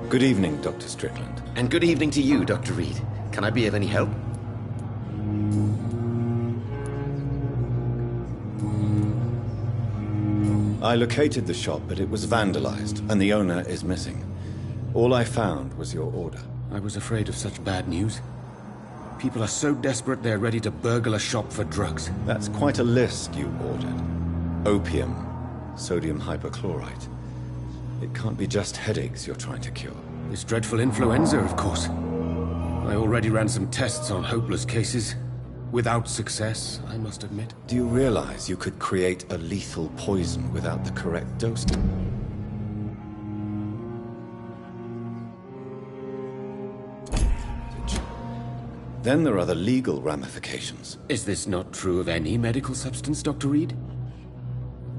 Speaker 1: Good evening, Dr. Strickland.
Speaker 18: And good evening to you, Dr. Reed. Can I be of any help?
Speaker 1: I located the shop, but it was vandalized, and the owner is missing. All I found was your order.
Speaker 11: I was afraid of such bad news. People are so desperate they're ready to burgle a shop for drugs.
Speaker 1: That's quite a list you ordered. Opium, sodium hypochlorite. It can't be just headaches you're trying to cure.
Speaker 11: This dreadful influenza, of course. I already ran some tests on hopeless cases. Without success, I must admit.
Speaker 1: Do you realize you could create a lethal poison without the correct dose? Then there are the legal ramifications.
Speaker 11: Is this not true of any medical substance, Dr. Reed?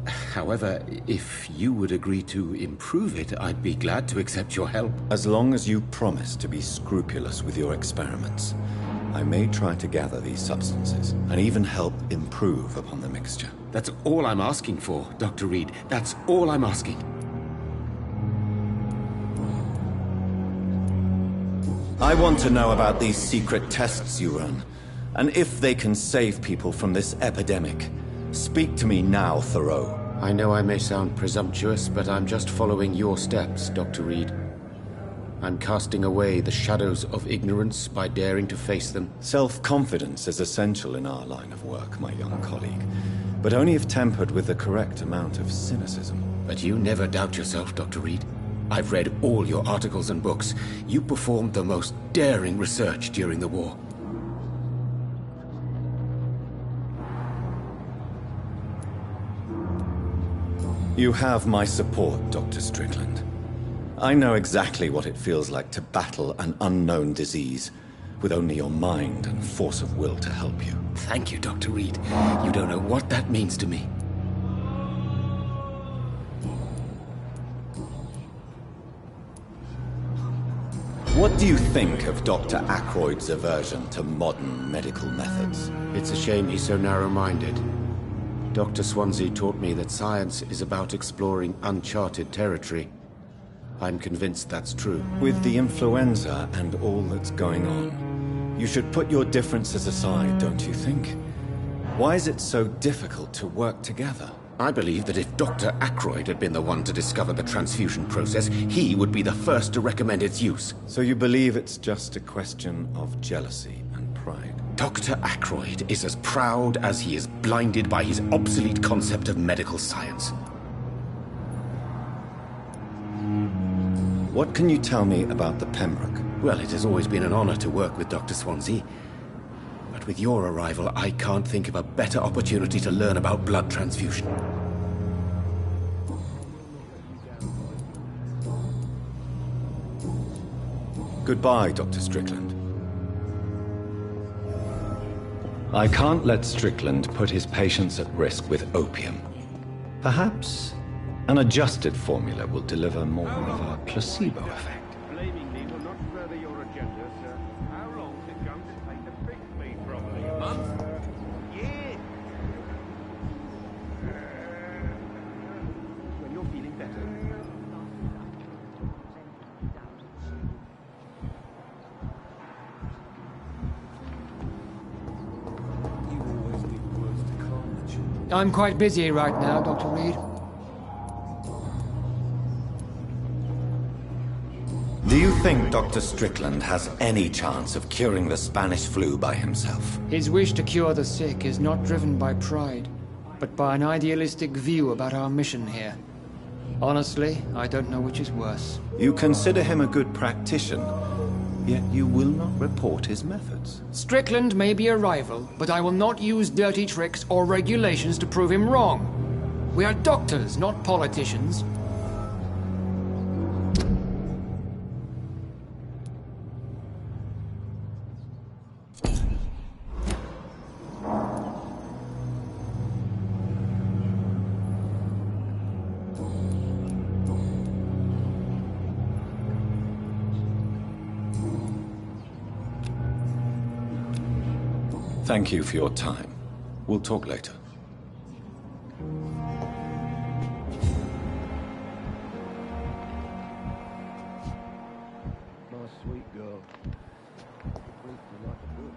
Speaker 11: However, if you would agree to improve it, I'd be glad to accept your help.
Speaker 1: As long as you promise to be scrupulous with your experiments, I may try to gather these substances and even help improve upon the mixture.
Speaker 11: That's all I'm asking for, Dr. Reed. That's all I'm asking.
Speaker 1: I want to know about these secret tests you run, and if they can save people from this epidemic. Speak to me now, Thoreau.
Speaker 18: I know I may sound presumptuous, but I'm just following your steps, Dr. Reed. I'm casting away the shadows of ignorance by daring to face them.
Speaker 1: Self-confidence is essential in our line of work, my young colleague, but only if tempered with the correct amount of cynicism.
Speaker 18: But you never doubt yourself, Dr. Reed. I've read all your articles and books. You performed the most daring research during the war.
Speaker 1: You have my support, Dr. Strickland. I know exactly what it feels like to battle an unknown disease with only your mind and force of will to help you.
Speaker 18: Thank you, Dr. Reed. You don't know what that means to me.
Speaker 1: What do you think of Dr. Ackroyd's aversion to modern medical methods?
Speaker 18: It's a shame he's so narrow-minded. Dr. Swansea taught me that science is about exploring uncharted territory. I'm convinced that's true.
Speaker 1: With the influenza and all that's going on, you should put your differences aside, don't you think? Why is it so difficult to work together?
Speaker 18: I believe that if Dr. Ackroyd had been the one to discover the transfusion process, he would be the first to recommend its use.
Speaker 1: So you believe it's just a question of jealousy and pride?
Speaker 18: Dr. Ackroyd is as proud as he is blinded by his obsolete concept of medical science.
Speaker 1: What can you tell me about the Pembroke?
Speaker 18: Well, it has always been an honor to work with Dr. Swansea. But with your arrival, I can't think of a better opportunity to learn about blood transfusion.
Speaker 1: Goodbye, Dr. Strickland. I can't let Strickland put his patients at risk with opium. Perhaps an adjusted formula will deliver more of a placebo effect.
Speaker 5: Blaming me will not further your agenda, sir. How long is it going to take to fix me properly? A month? Yeah. When you're feeling better,
Speaker 19: I'm quite busy right now, Dr. Reed.
Speaker 1: Do you think Dr. Strickland has any chance of curing the Spanish flu by himself?
Speaker 19: His wish to cure the sick is not driven by pride, but by an idealistic view about our mission here. Honestly, I don't know which is worse.
Speaker 1: You consider him a good practitioner, yet you will not report his methods.
Speaker 19: Strickland may be a rival, but I will not use dirty tricks or regulations to prove him wrong. We are doctors, not politicians.
Speaker 1: Thank you for your time. We'll talk later.
Speaker 6: My sweet girl. Treats me like a book.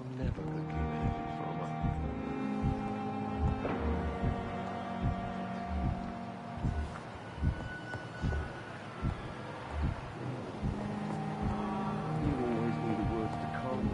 Speaker 6: I'm never gonna keep anything from her. You always knew the words to come.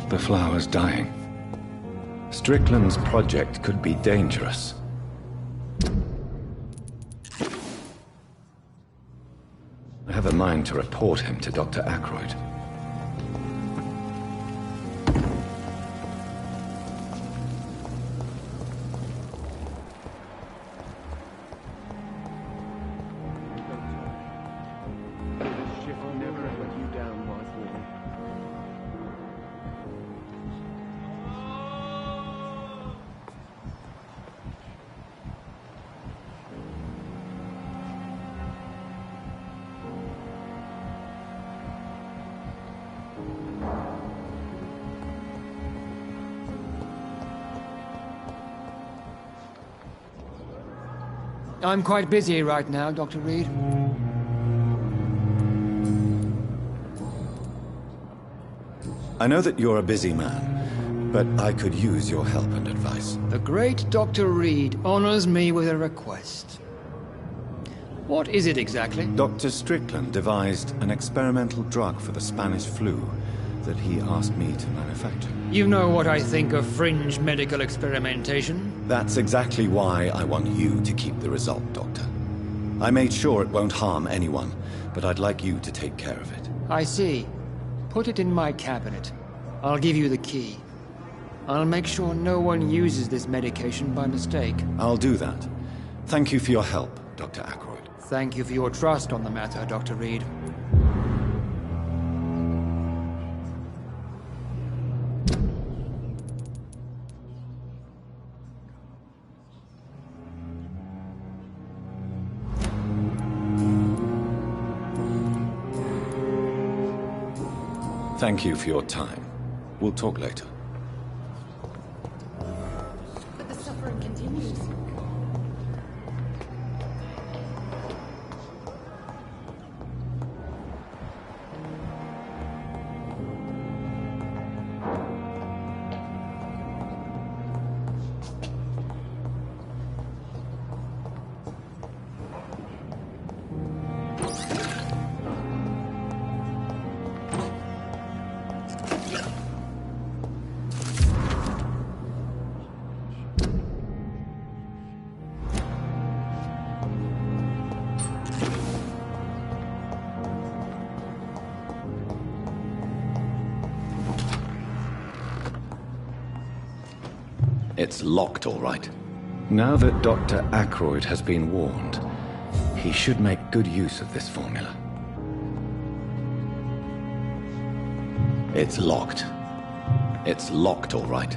Speaker 1: The flower's dying. Strickland's project could be dangerous. I have a mind to report him to Dr. Ackroyd.
Speaker 6: This ship will never let you down, my boy.
Speaker 19: I'm quite busy right now, Dr. Reed.
Speaker 1: I know that you're a busy man, but I could use your help and advice.
Speaker 19: The great Dr. Reed honors me with a request. What is it exactly?
Speaker 1: Dr. Strickland devised an experimental drug for the Spanish flu that he asked me to manufacture.
Speaker 19: You know what I think of fringe medical experimentation?
Speaker 1: That's exactly why I want you to keep the result, Doctor. I made sure it won't harm anyone, but I'd like you to take care of it.
Speaker 19: I see. Put it in my cabinet. I'll give you the key. I'll make sure no one uses this medication by mistake.
Speaker 1: I'll do that. Thank you for your help, Dr. Ackroyd.
Speaker 19: Thank you for your trust on the matter, Dr. Reed.
Speaker 1: Thank you for your time.
Speaker 18: We'll talk later.
Speaker 2: But the suffering continues.
Speaker 1: It's locked, all right. Now that Dr. Aykroyd has been warned, he should make good use of this formula. It's locked. It's locked, all right.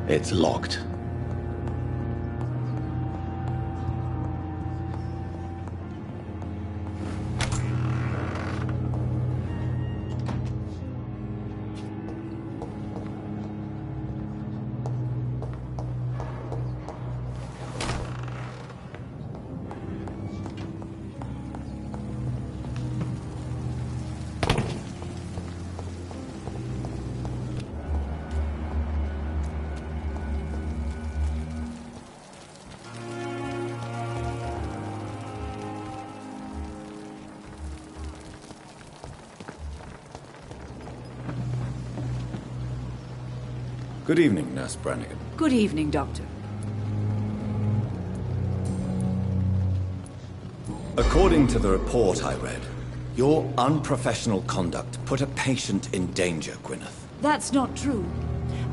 Speaker 1: It's locked. Good evening, Nurse Brannigan.
Speaker 10: Good evening, Doctor.
Speaker 1: According to the report I read, your unprofessional conduct put a patient in danger, Gwyneth.
Speaker 10: That's not true.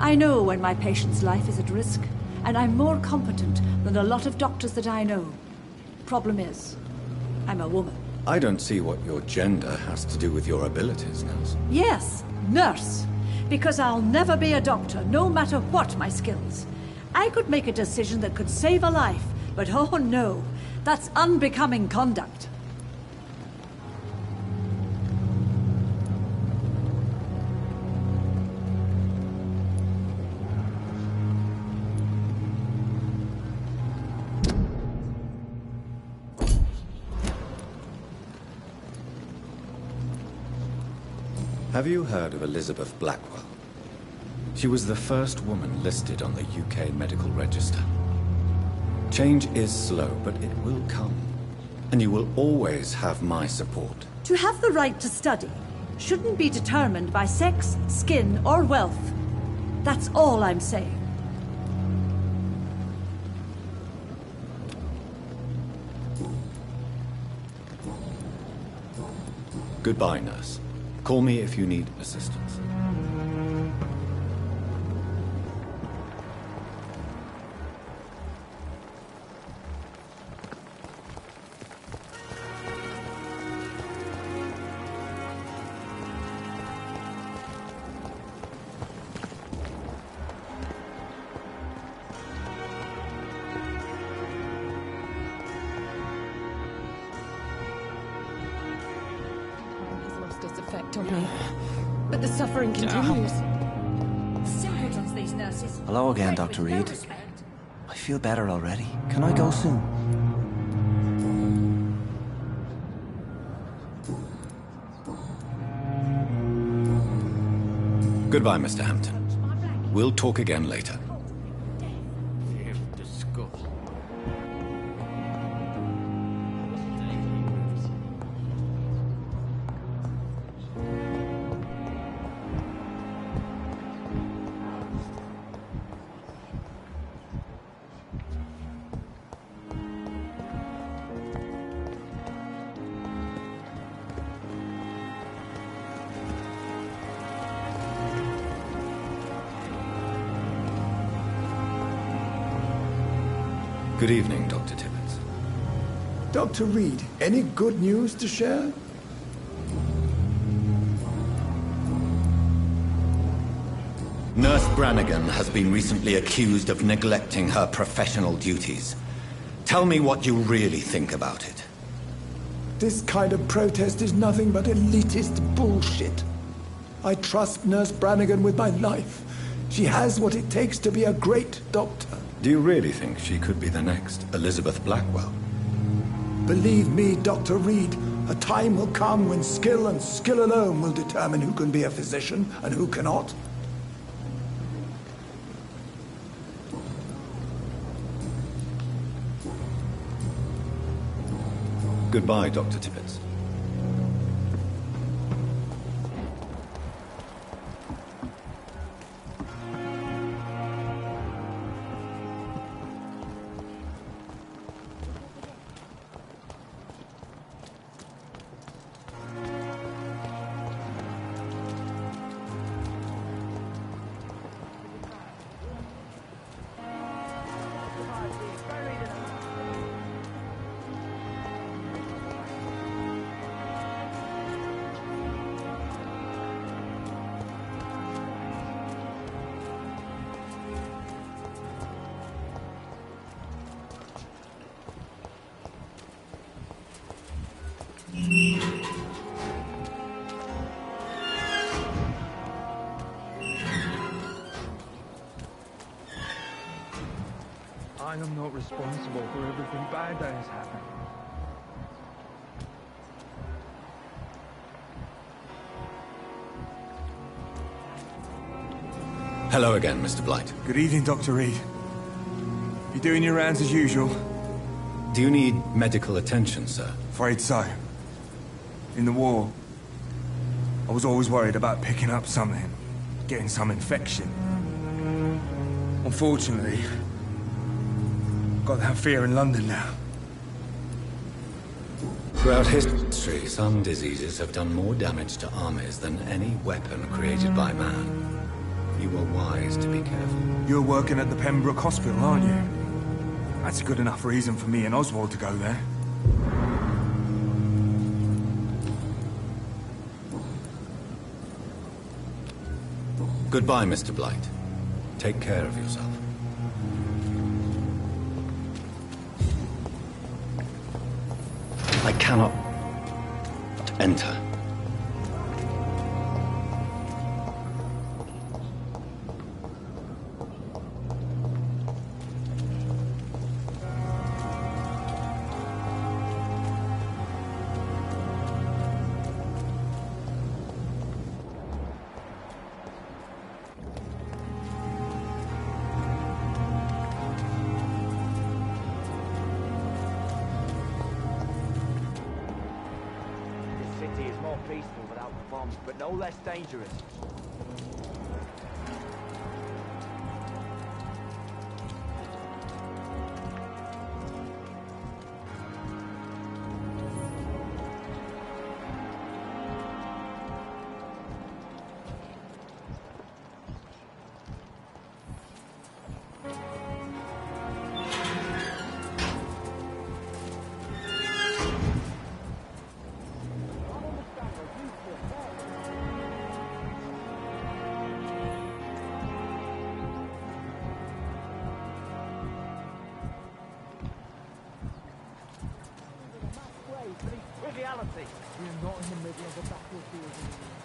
Speaker 10: I know when my patient's life is at risk, and I'm more competent than a lot of doctors that I know. Problem is, I'm a woman.
Speaker 1: I don't see what your gender has to do with your abilities, Nurse.
Speaker 10: Yes, nurse. Because I'll never be a doctor, no matter what my skills. I could make a decision that could save a life, but oh no, that's unbecoming conduct.
Speaker 1: Have you heard of Elizabeth Blackwell? She was the first woman listed on the UK Medical Register. Change is slow, but it will come. And you will always have my support.
Speaker 10: To have the right to study shouldn't be determined by sex, skin, or wealth. That's all I'm saying.
Speaker 1: Goodbye, nurse. Call me if you need assistance.
Speaker 7: effect on me. But the suffering continues.
Speaker 10: Simpletons, these nurses.
Speaker 20: Hello again, Dr. Reed. I feel better already. Can I go soon?
Speaker 1: Goodbye, Mr. Hampton. We'll talk again later. Good evening, Dr. Tibbets.
Speaker 21: Dr. Reed, any good news to share?
Speaker 1: Nurse Brannigan has been recently accused of neglecting her professional duties. Tell me what you really think about it.
Speaker 21: This kind of protest is nothing but elitist bullshit. I trust Nurse Brannigan with my life. She has what it takes to be a great doctor.
Speaker 1: Do you really think she could be the next Elizabeth Blackwell?
Speaker 21: Believe me, Dr. Reed, a time will come when skill and skill alone will determine who can be a physician and who cannot.
Speaker 1: Goodbye, Dr. Tibbets.
Speaker 4: I am not responsible for everything bad that has happened.
Speaker 1: Hello again, Mr. Blight.
Speaker 17: Good evening, Dr. Reed. You doing your rounds as usual?
Speaker 1: Do you need medical attention, sir?
Speaker 17: Afraid so. In the war, I was always worried about picking up something, getting some infection. Unfortunately, I've got that fear in London now.
Speaker 1: Throughout history, some diseases have done more damage to armies than any weapon created by man. You were wise to be careful.
Speaker 17: You're working at the Pembroke Hospital, aren't you? That's a good enough reason for me and Oswald to go there.
Speaker 1: Goodbye, Mr. Blight. Take care of yourself. I cannot enter.
Speaker 6: Peaceful without the bombs, but no less dangerous.
Speaker 4: reality. We are not in the middle of a battlefield anymore.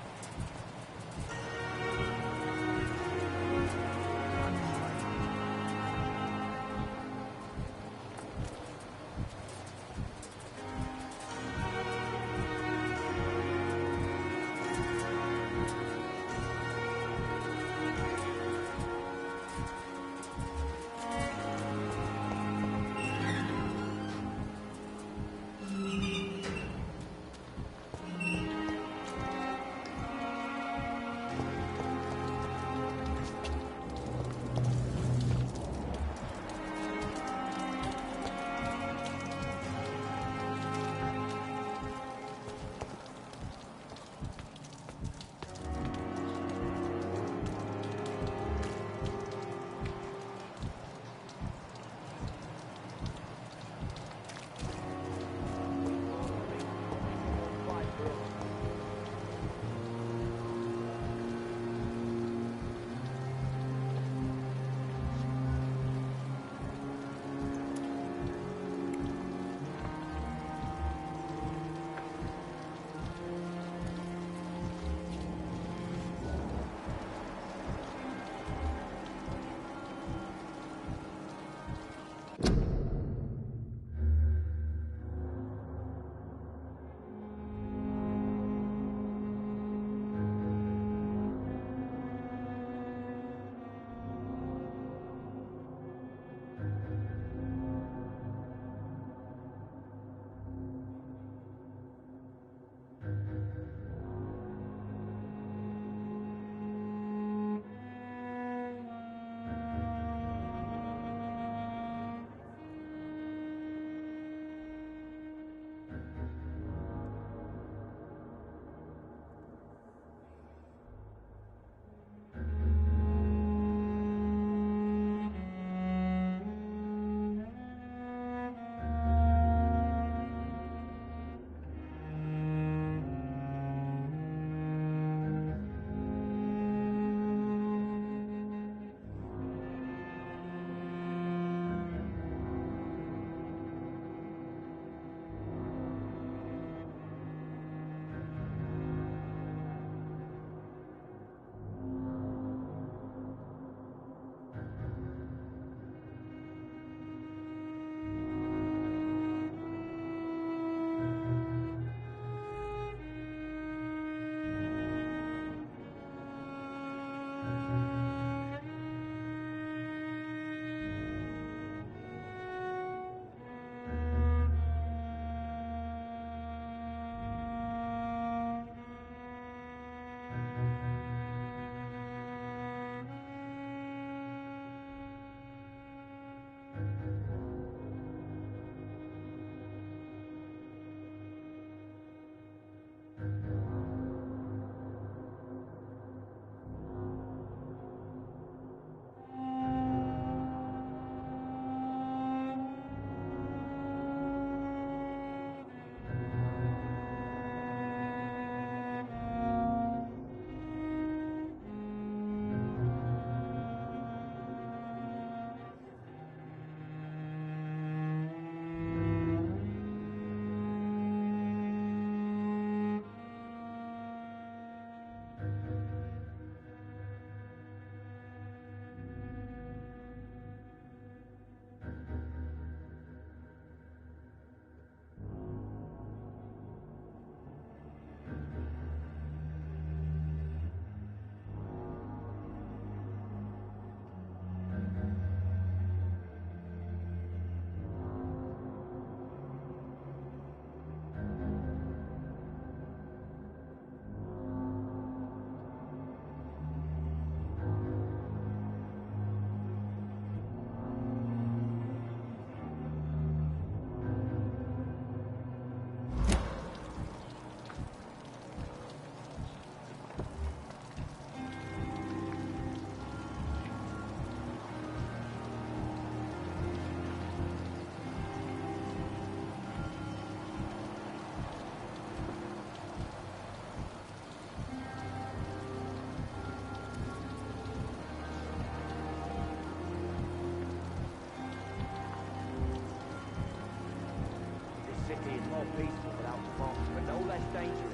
Speaker 6: city is more peaceful without bombs, but no less dangerous.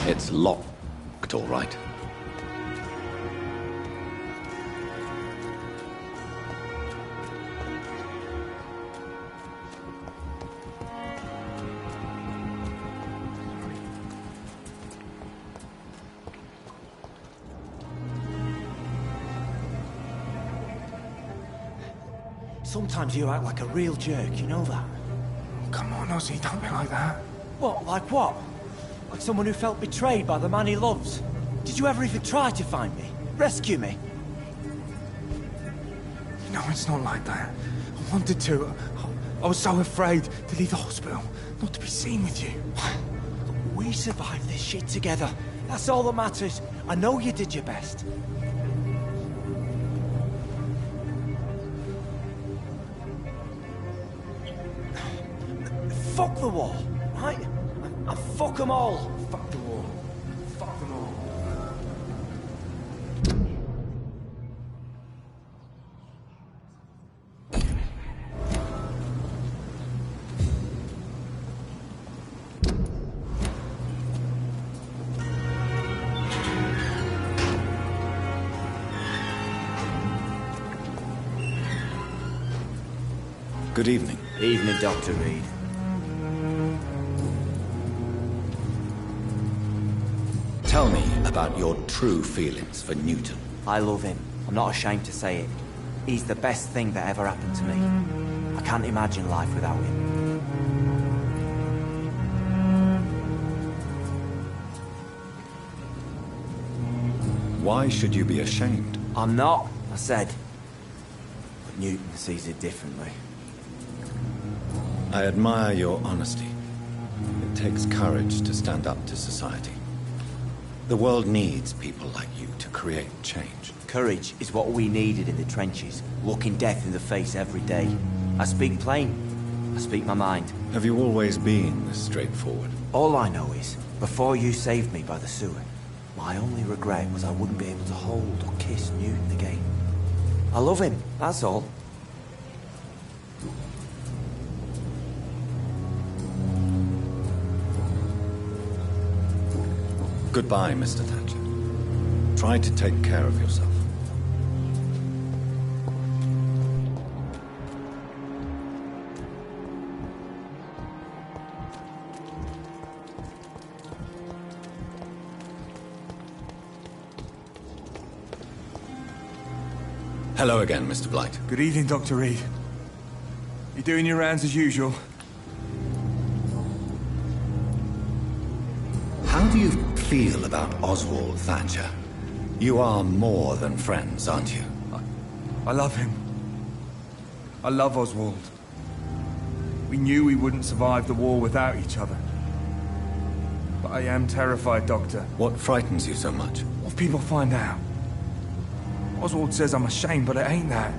Speaker 1: It's locked, all right.
Speaker 20: Sometimes you act like a real jerk, you know that?
Speaker 17: Come on, Ozzy, don't be like that.
Speaker 20: What? Like what? Like someone who felt betrayed by the man he loves? Did you ever even try to find me? Rescue me?
Speaker 17: No, it's not like that. I wanted to. I was so afraid to leave the hospital, not to be seen with you.
Speaker 20: We survived this shit together. That's all that matters. I know you did your best. Fuck the war, right? And fuck them all.
Speaker 17: Fuck the war. Fuck them all.
Speaker 1: Good evening.
Speaker 20: Evening, Dr. Reed.
Speaker 1: Tell me about your true feelings for Newton.
Speaker 20: I love him. I'm not ashamed to say it. He's the best thing that ever happened to me. I can't imagine life without him.
Speaker 1: Why should you be ashamed?
Speaker 20: I'm not, I said. But Newton sees it differently.
Speaker 1: I admire your honesty. It takes courage to stand up to society. The world needs people like you to create change.
Speaker 20: Courage is what we needed in the trenches, looking death in the face every day. I speak plain. I speak my mind.
Speaker 1: Have you always been this straightforward?
Speaker 20: All I know is, before you saved me by the sewer, my only regret was I wouldn't be able to hold or kiss Newton again. I love him, that's all.
Speaker 1: Goodbye, Mr. Thatcher. Try to take care of yourself. Hello again, Mr. Blight.
Speaker 17: Good evening, Dr. Reed. You doing your rounds as usual?
Speaker 1: How do you feel about Oswald Thatcher? You are more than friends, aren't you?
Speaker 17: I love him. I love Oswald. We knew we wouldn't survive the war without each other. But I am terrified, Doctor.
Speaker 1: What frightens you so much?
Speaker 17: What if people find out? Oswald says I'm ashamed, but it ain't that.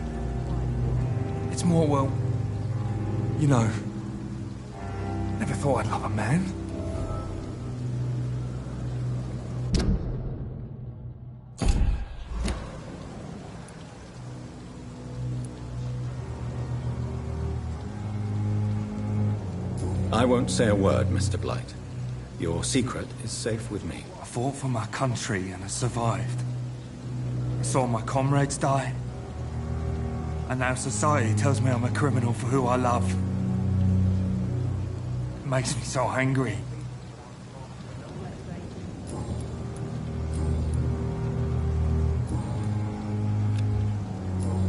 Speaker 17: It's more, well, you know, never thought I'd love a man.
Speaker 1: I won't say a word, Mr. Blight. Your secret is safe with me.
Speaker 17: I fought for my country and I survived. I saw my comrades die. And now society tells me I'm a criminal for who I love. It makes me so angry.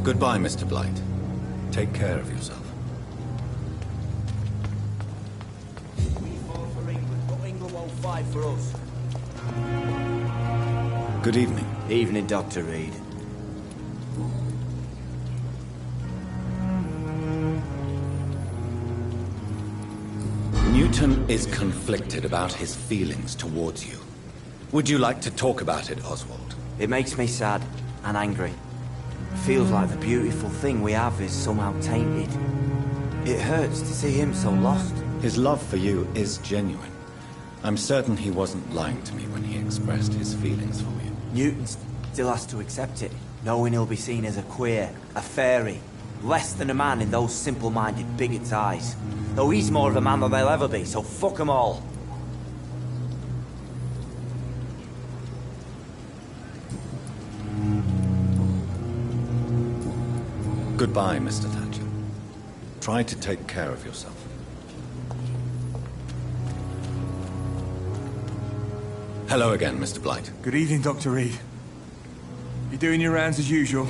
Speaker 1: Goodbye, Mr. Blight. Take care of yourself.
Speaker 20: We fought for England, but England won't fight for us.
Speaker 1: Good evening.
Speaker 20: Evening, Dr. Reed.
Speaker 1: Newton is conflicted about his feelings towards you. Would you like to talk about it, Oswald?
Speaker 20: It makes me sad and angry. Feels like the beautiful thing we have is somehow tainted. It hurts to see him so lost.
Speaker 1: His love for you is genuine. I'm certain he wasn't lying to me when he expressed his feelings for you.
Speaker 20: Newton still has to accept it, knowing he'll be seen as a queer, a fairy, less than a man in those simple-minded bigots' eyes. Though he's more of a man than they'll ever be, so fuck them all.
Speaker 1: Goodbye, Mr. Thatcher. Try to take care of yourself. Hello again, Mr. Blight.
Speaker 17: Good evening, Dr. Reed. You doing your rounds as usual?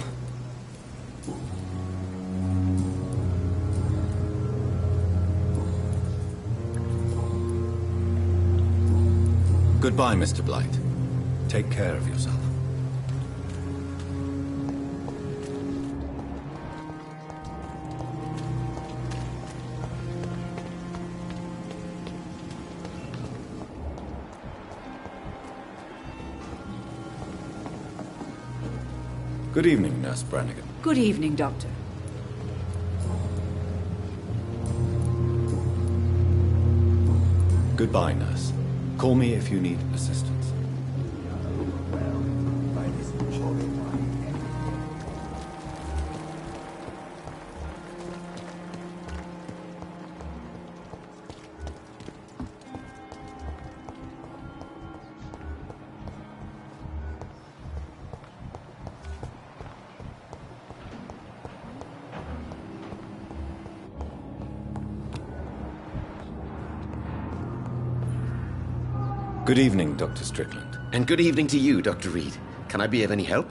Speaker 1: Goodbye, Mr. Blight. Take care of yourself. Good evening, Nurse Brannigan.
Speaker 10: Good evening, Doctor.
Speaker 1: Goodbye, Nurse. Call me if you need assistance. Good evening, Dr. Strickland.
Speaker 11: And good evening to you, Dr. Reed. Can I be of any help?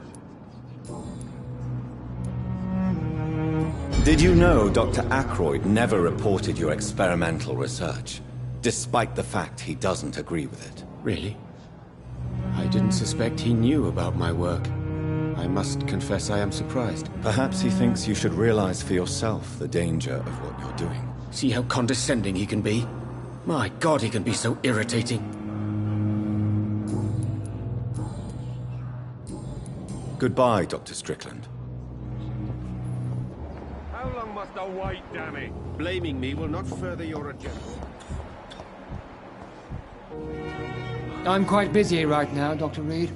Speaker 1: Did you know Dr. Ackroyd never reported your experimental research, despite the fact he doesn't agree with it?
Speaker 11: Really? I didn't suspect he knew about my work. I must confess I am surprised.
Speaker 1: Perhaps he thinks you should realize for yourself the danger of what you're doing.
Speaker 11: See how condescending he can be? My God, he can be so irritating.
Speaker 1: Goodbye, Dr. Strickland.
Speaker 5: How long must I wait, damn it? Blaming me will not further your agenda.
Speaker 19: I'm quite busy right now, Dr. Reed.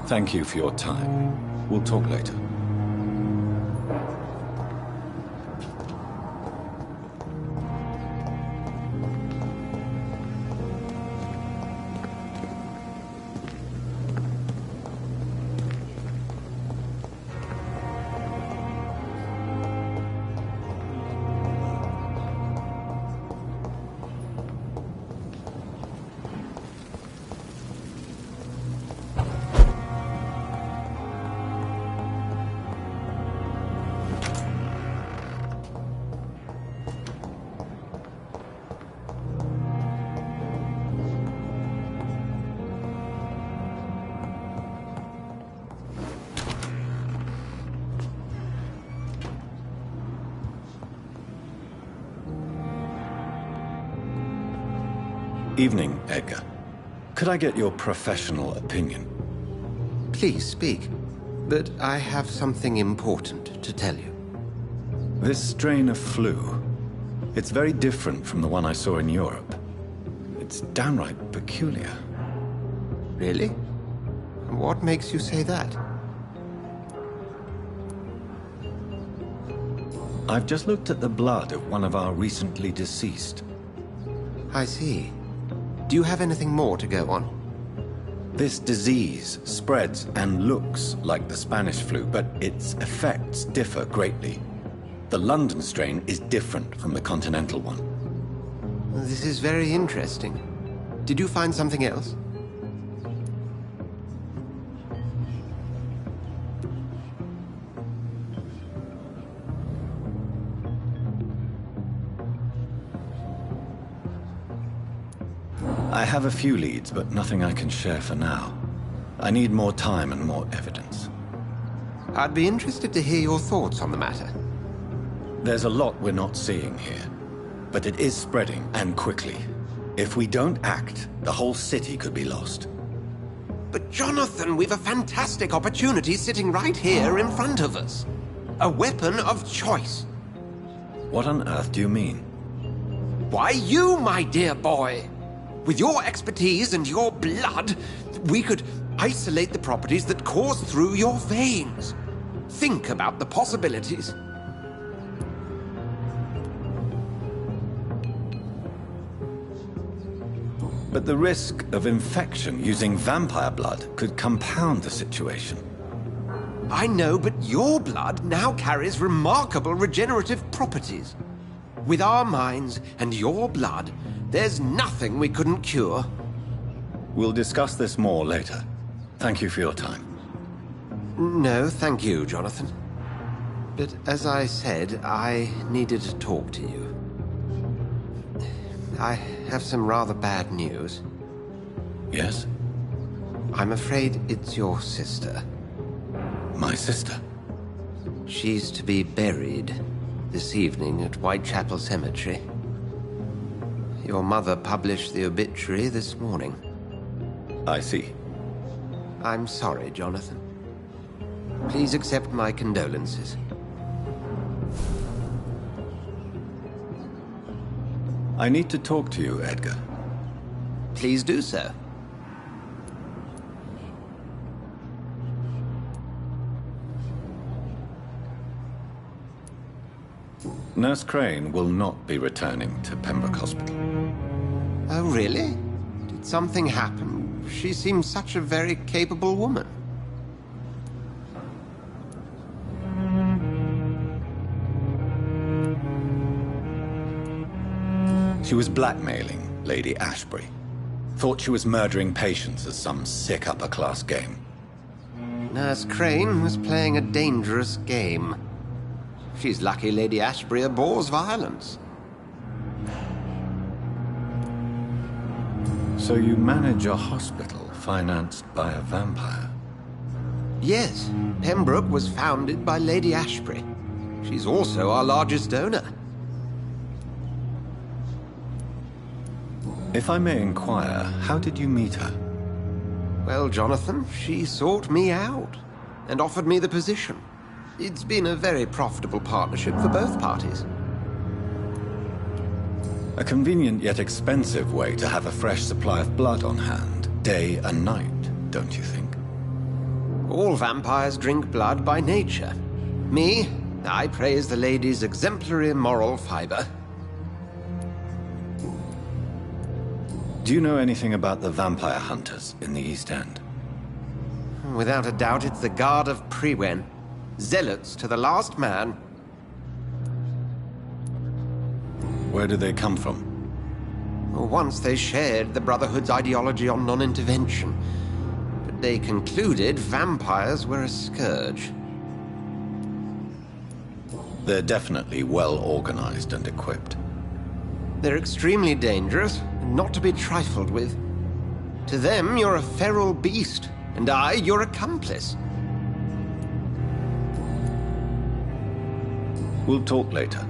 Speaker 1: Thank you for your time. We'll talk later. Evening, Edgar. Could I get your professional opinion?
Speaker 11: Please speak, but I have something important to tell you.
Speaker 1: This strain of flu, it's very different from the one I saw in Europe. It's downright peculiar.
Speaker 11: Really? What makes you say that?
Speaker 1: I've just looked at the blood of one of our recently deceased.
Speaker 11: I see. Do you have anything more to go on?
Speaker 1: This disease spreads and looks like the Spanish flu, but its effects differ greatly. The London strain is different from the continental one.
Speaker 11: This is very interesting. Did you find something else?
Speaker 1: I have a few leads, but nothing I can share for now. I need more time and more evidence.
Speaker 11: I'd be interested to hear your thoughts on the matter.
Speaker 1: There's a lot we're not seeing here, but it is spreading, and quickly. If we don't act, the whole city could be lost.
Speaker 11: But Jonathan, we've a fantastic opportunity sitting right here in front of us. A weapon of choice.
Speaker 1: What on earth do you mean?
Speaker 11: Why, you, my dear boy. With your expertise and your blood, we could isolate the properties that course through your veins. Think about the possibilities.
Speaker 1: But the risk of infection using vampire blood could compound the situation.
Speaker 11: I know, but your blood now carries remarkable regenerative properties. With our minds and your blood, there's nothing we couldn't cure.
Speaker 1: We'll discuss this more later. Thank you for your time.
Speaker 11: No, thank you, Jonathan. But as I said, I needed to talk to you. I have some rather bad news.
Speaker 1: Yes?
Speaker 11: I'm afraid it's your sister.
Speaker 1: My sister?
Speaker 11: She's to be buried this evening at Whitechapel Cemetery. Your mother published the obituary this morning.
Speaker 1: I see.
Speaker 11: I'm sorry, Jonathan. Please accept my condolences.
Speaker 1: I need to talk to you, Edgar.
Speaker 11: Please do so.
Speaker 1: Nurse Crane will not be returning to Pembroke Hospital.
Speaker 11: Oh, really? Did something happen? She seems such a very capable woman.
Speaker 1: She was blackmailing Lady Ashbury. Thought she was murdering patients as some sick upper-class game.
Speaker 11: Nurse Crane was playing a dangerous game. She's lucky Lady Ashbury abhors violence.
Speaker 1: So you manage a hospital financed by a vampire?
Speaker 11: Yes, Pembroke was founded by Lady Ashbury. She's also our largest donor.
Speaker 1: If I may inquire, how did you meet her?
Speaker 11: Well, Jonathan, she sought me out and offered me the position. It's been a very profitable partnership for both parties.
Speaker 1: A convenient yet expensive way to have a fresh supply of blood on hand, day and night, don't you think?
Speaker 11: All vampires drink blood by nature. Me, I praise the lady's exemplary moral fiber.
Speaker 1: Do you know anything about the vampire hunters in the East End?
Speaker 11: Without a doubt, it's the Guard of Prewen. Zealots to the last man.
Speaker 1: Where do they come from?
Speaker 11: Once they shared the Brotherhood's ideology on non-intervention, but they concluded vampires were a scourge.
Speaker 1: They're definitely well organized and equipped.
Speaker 11: They're extremely dangerous, and not to be trifled with. To them, you're a feral beast, and I, your accomplice.
Speaker 1: We'll talk later.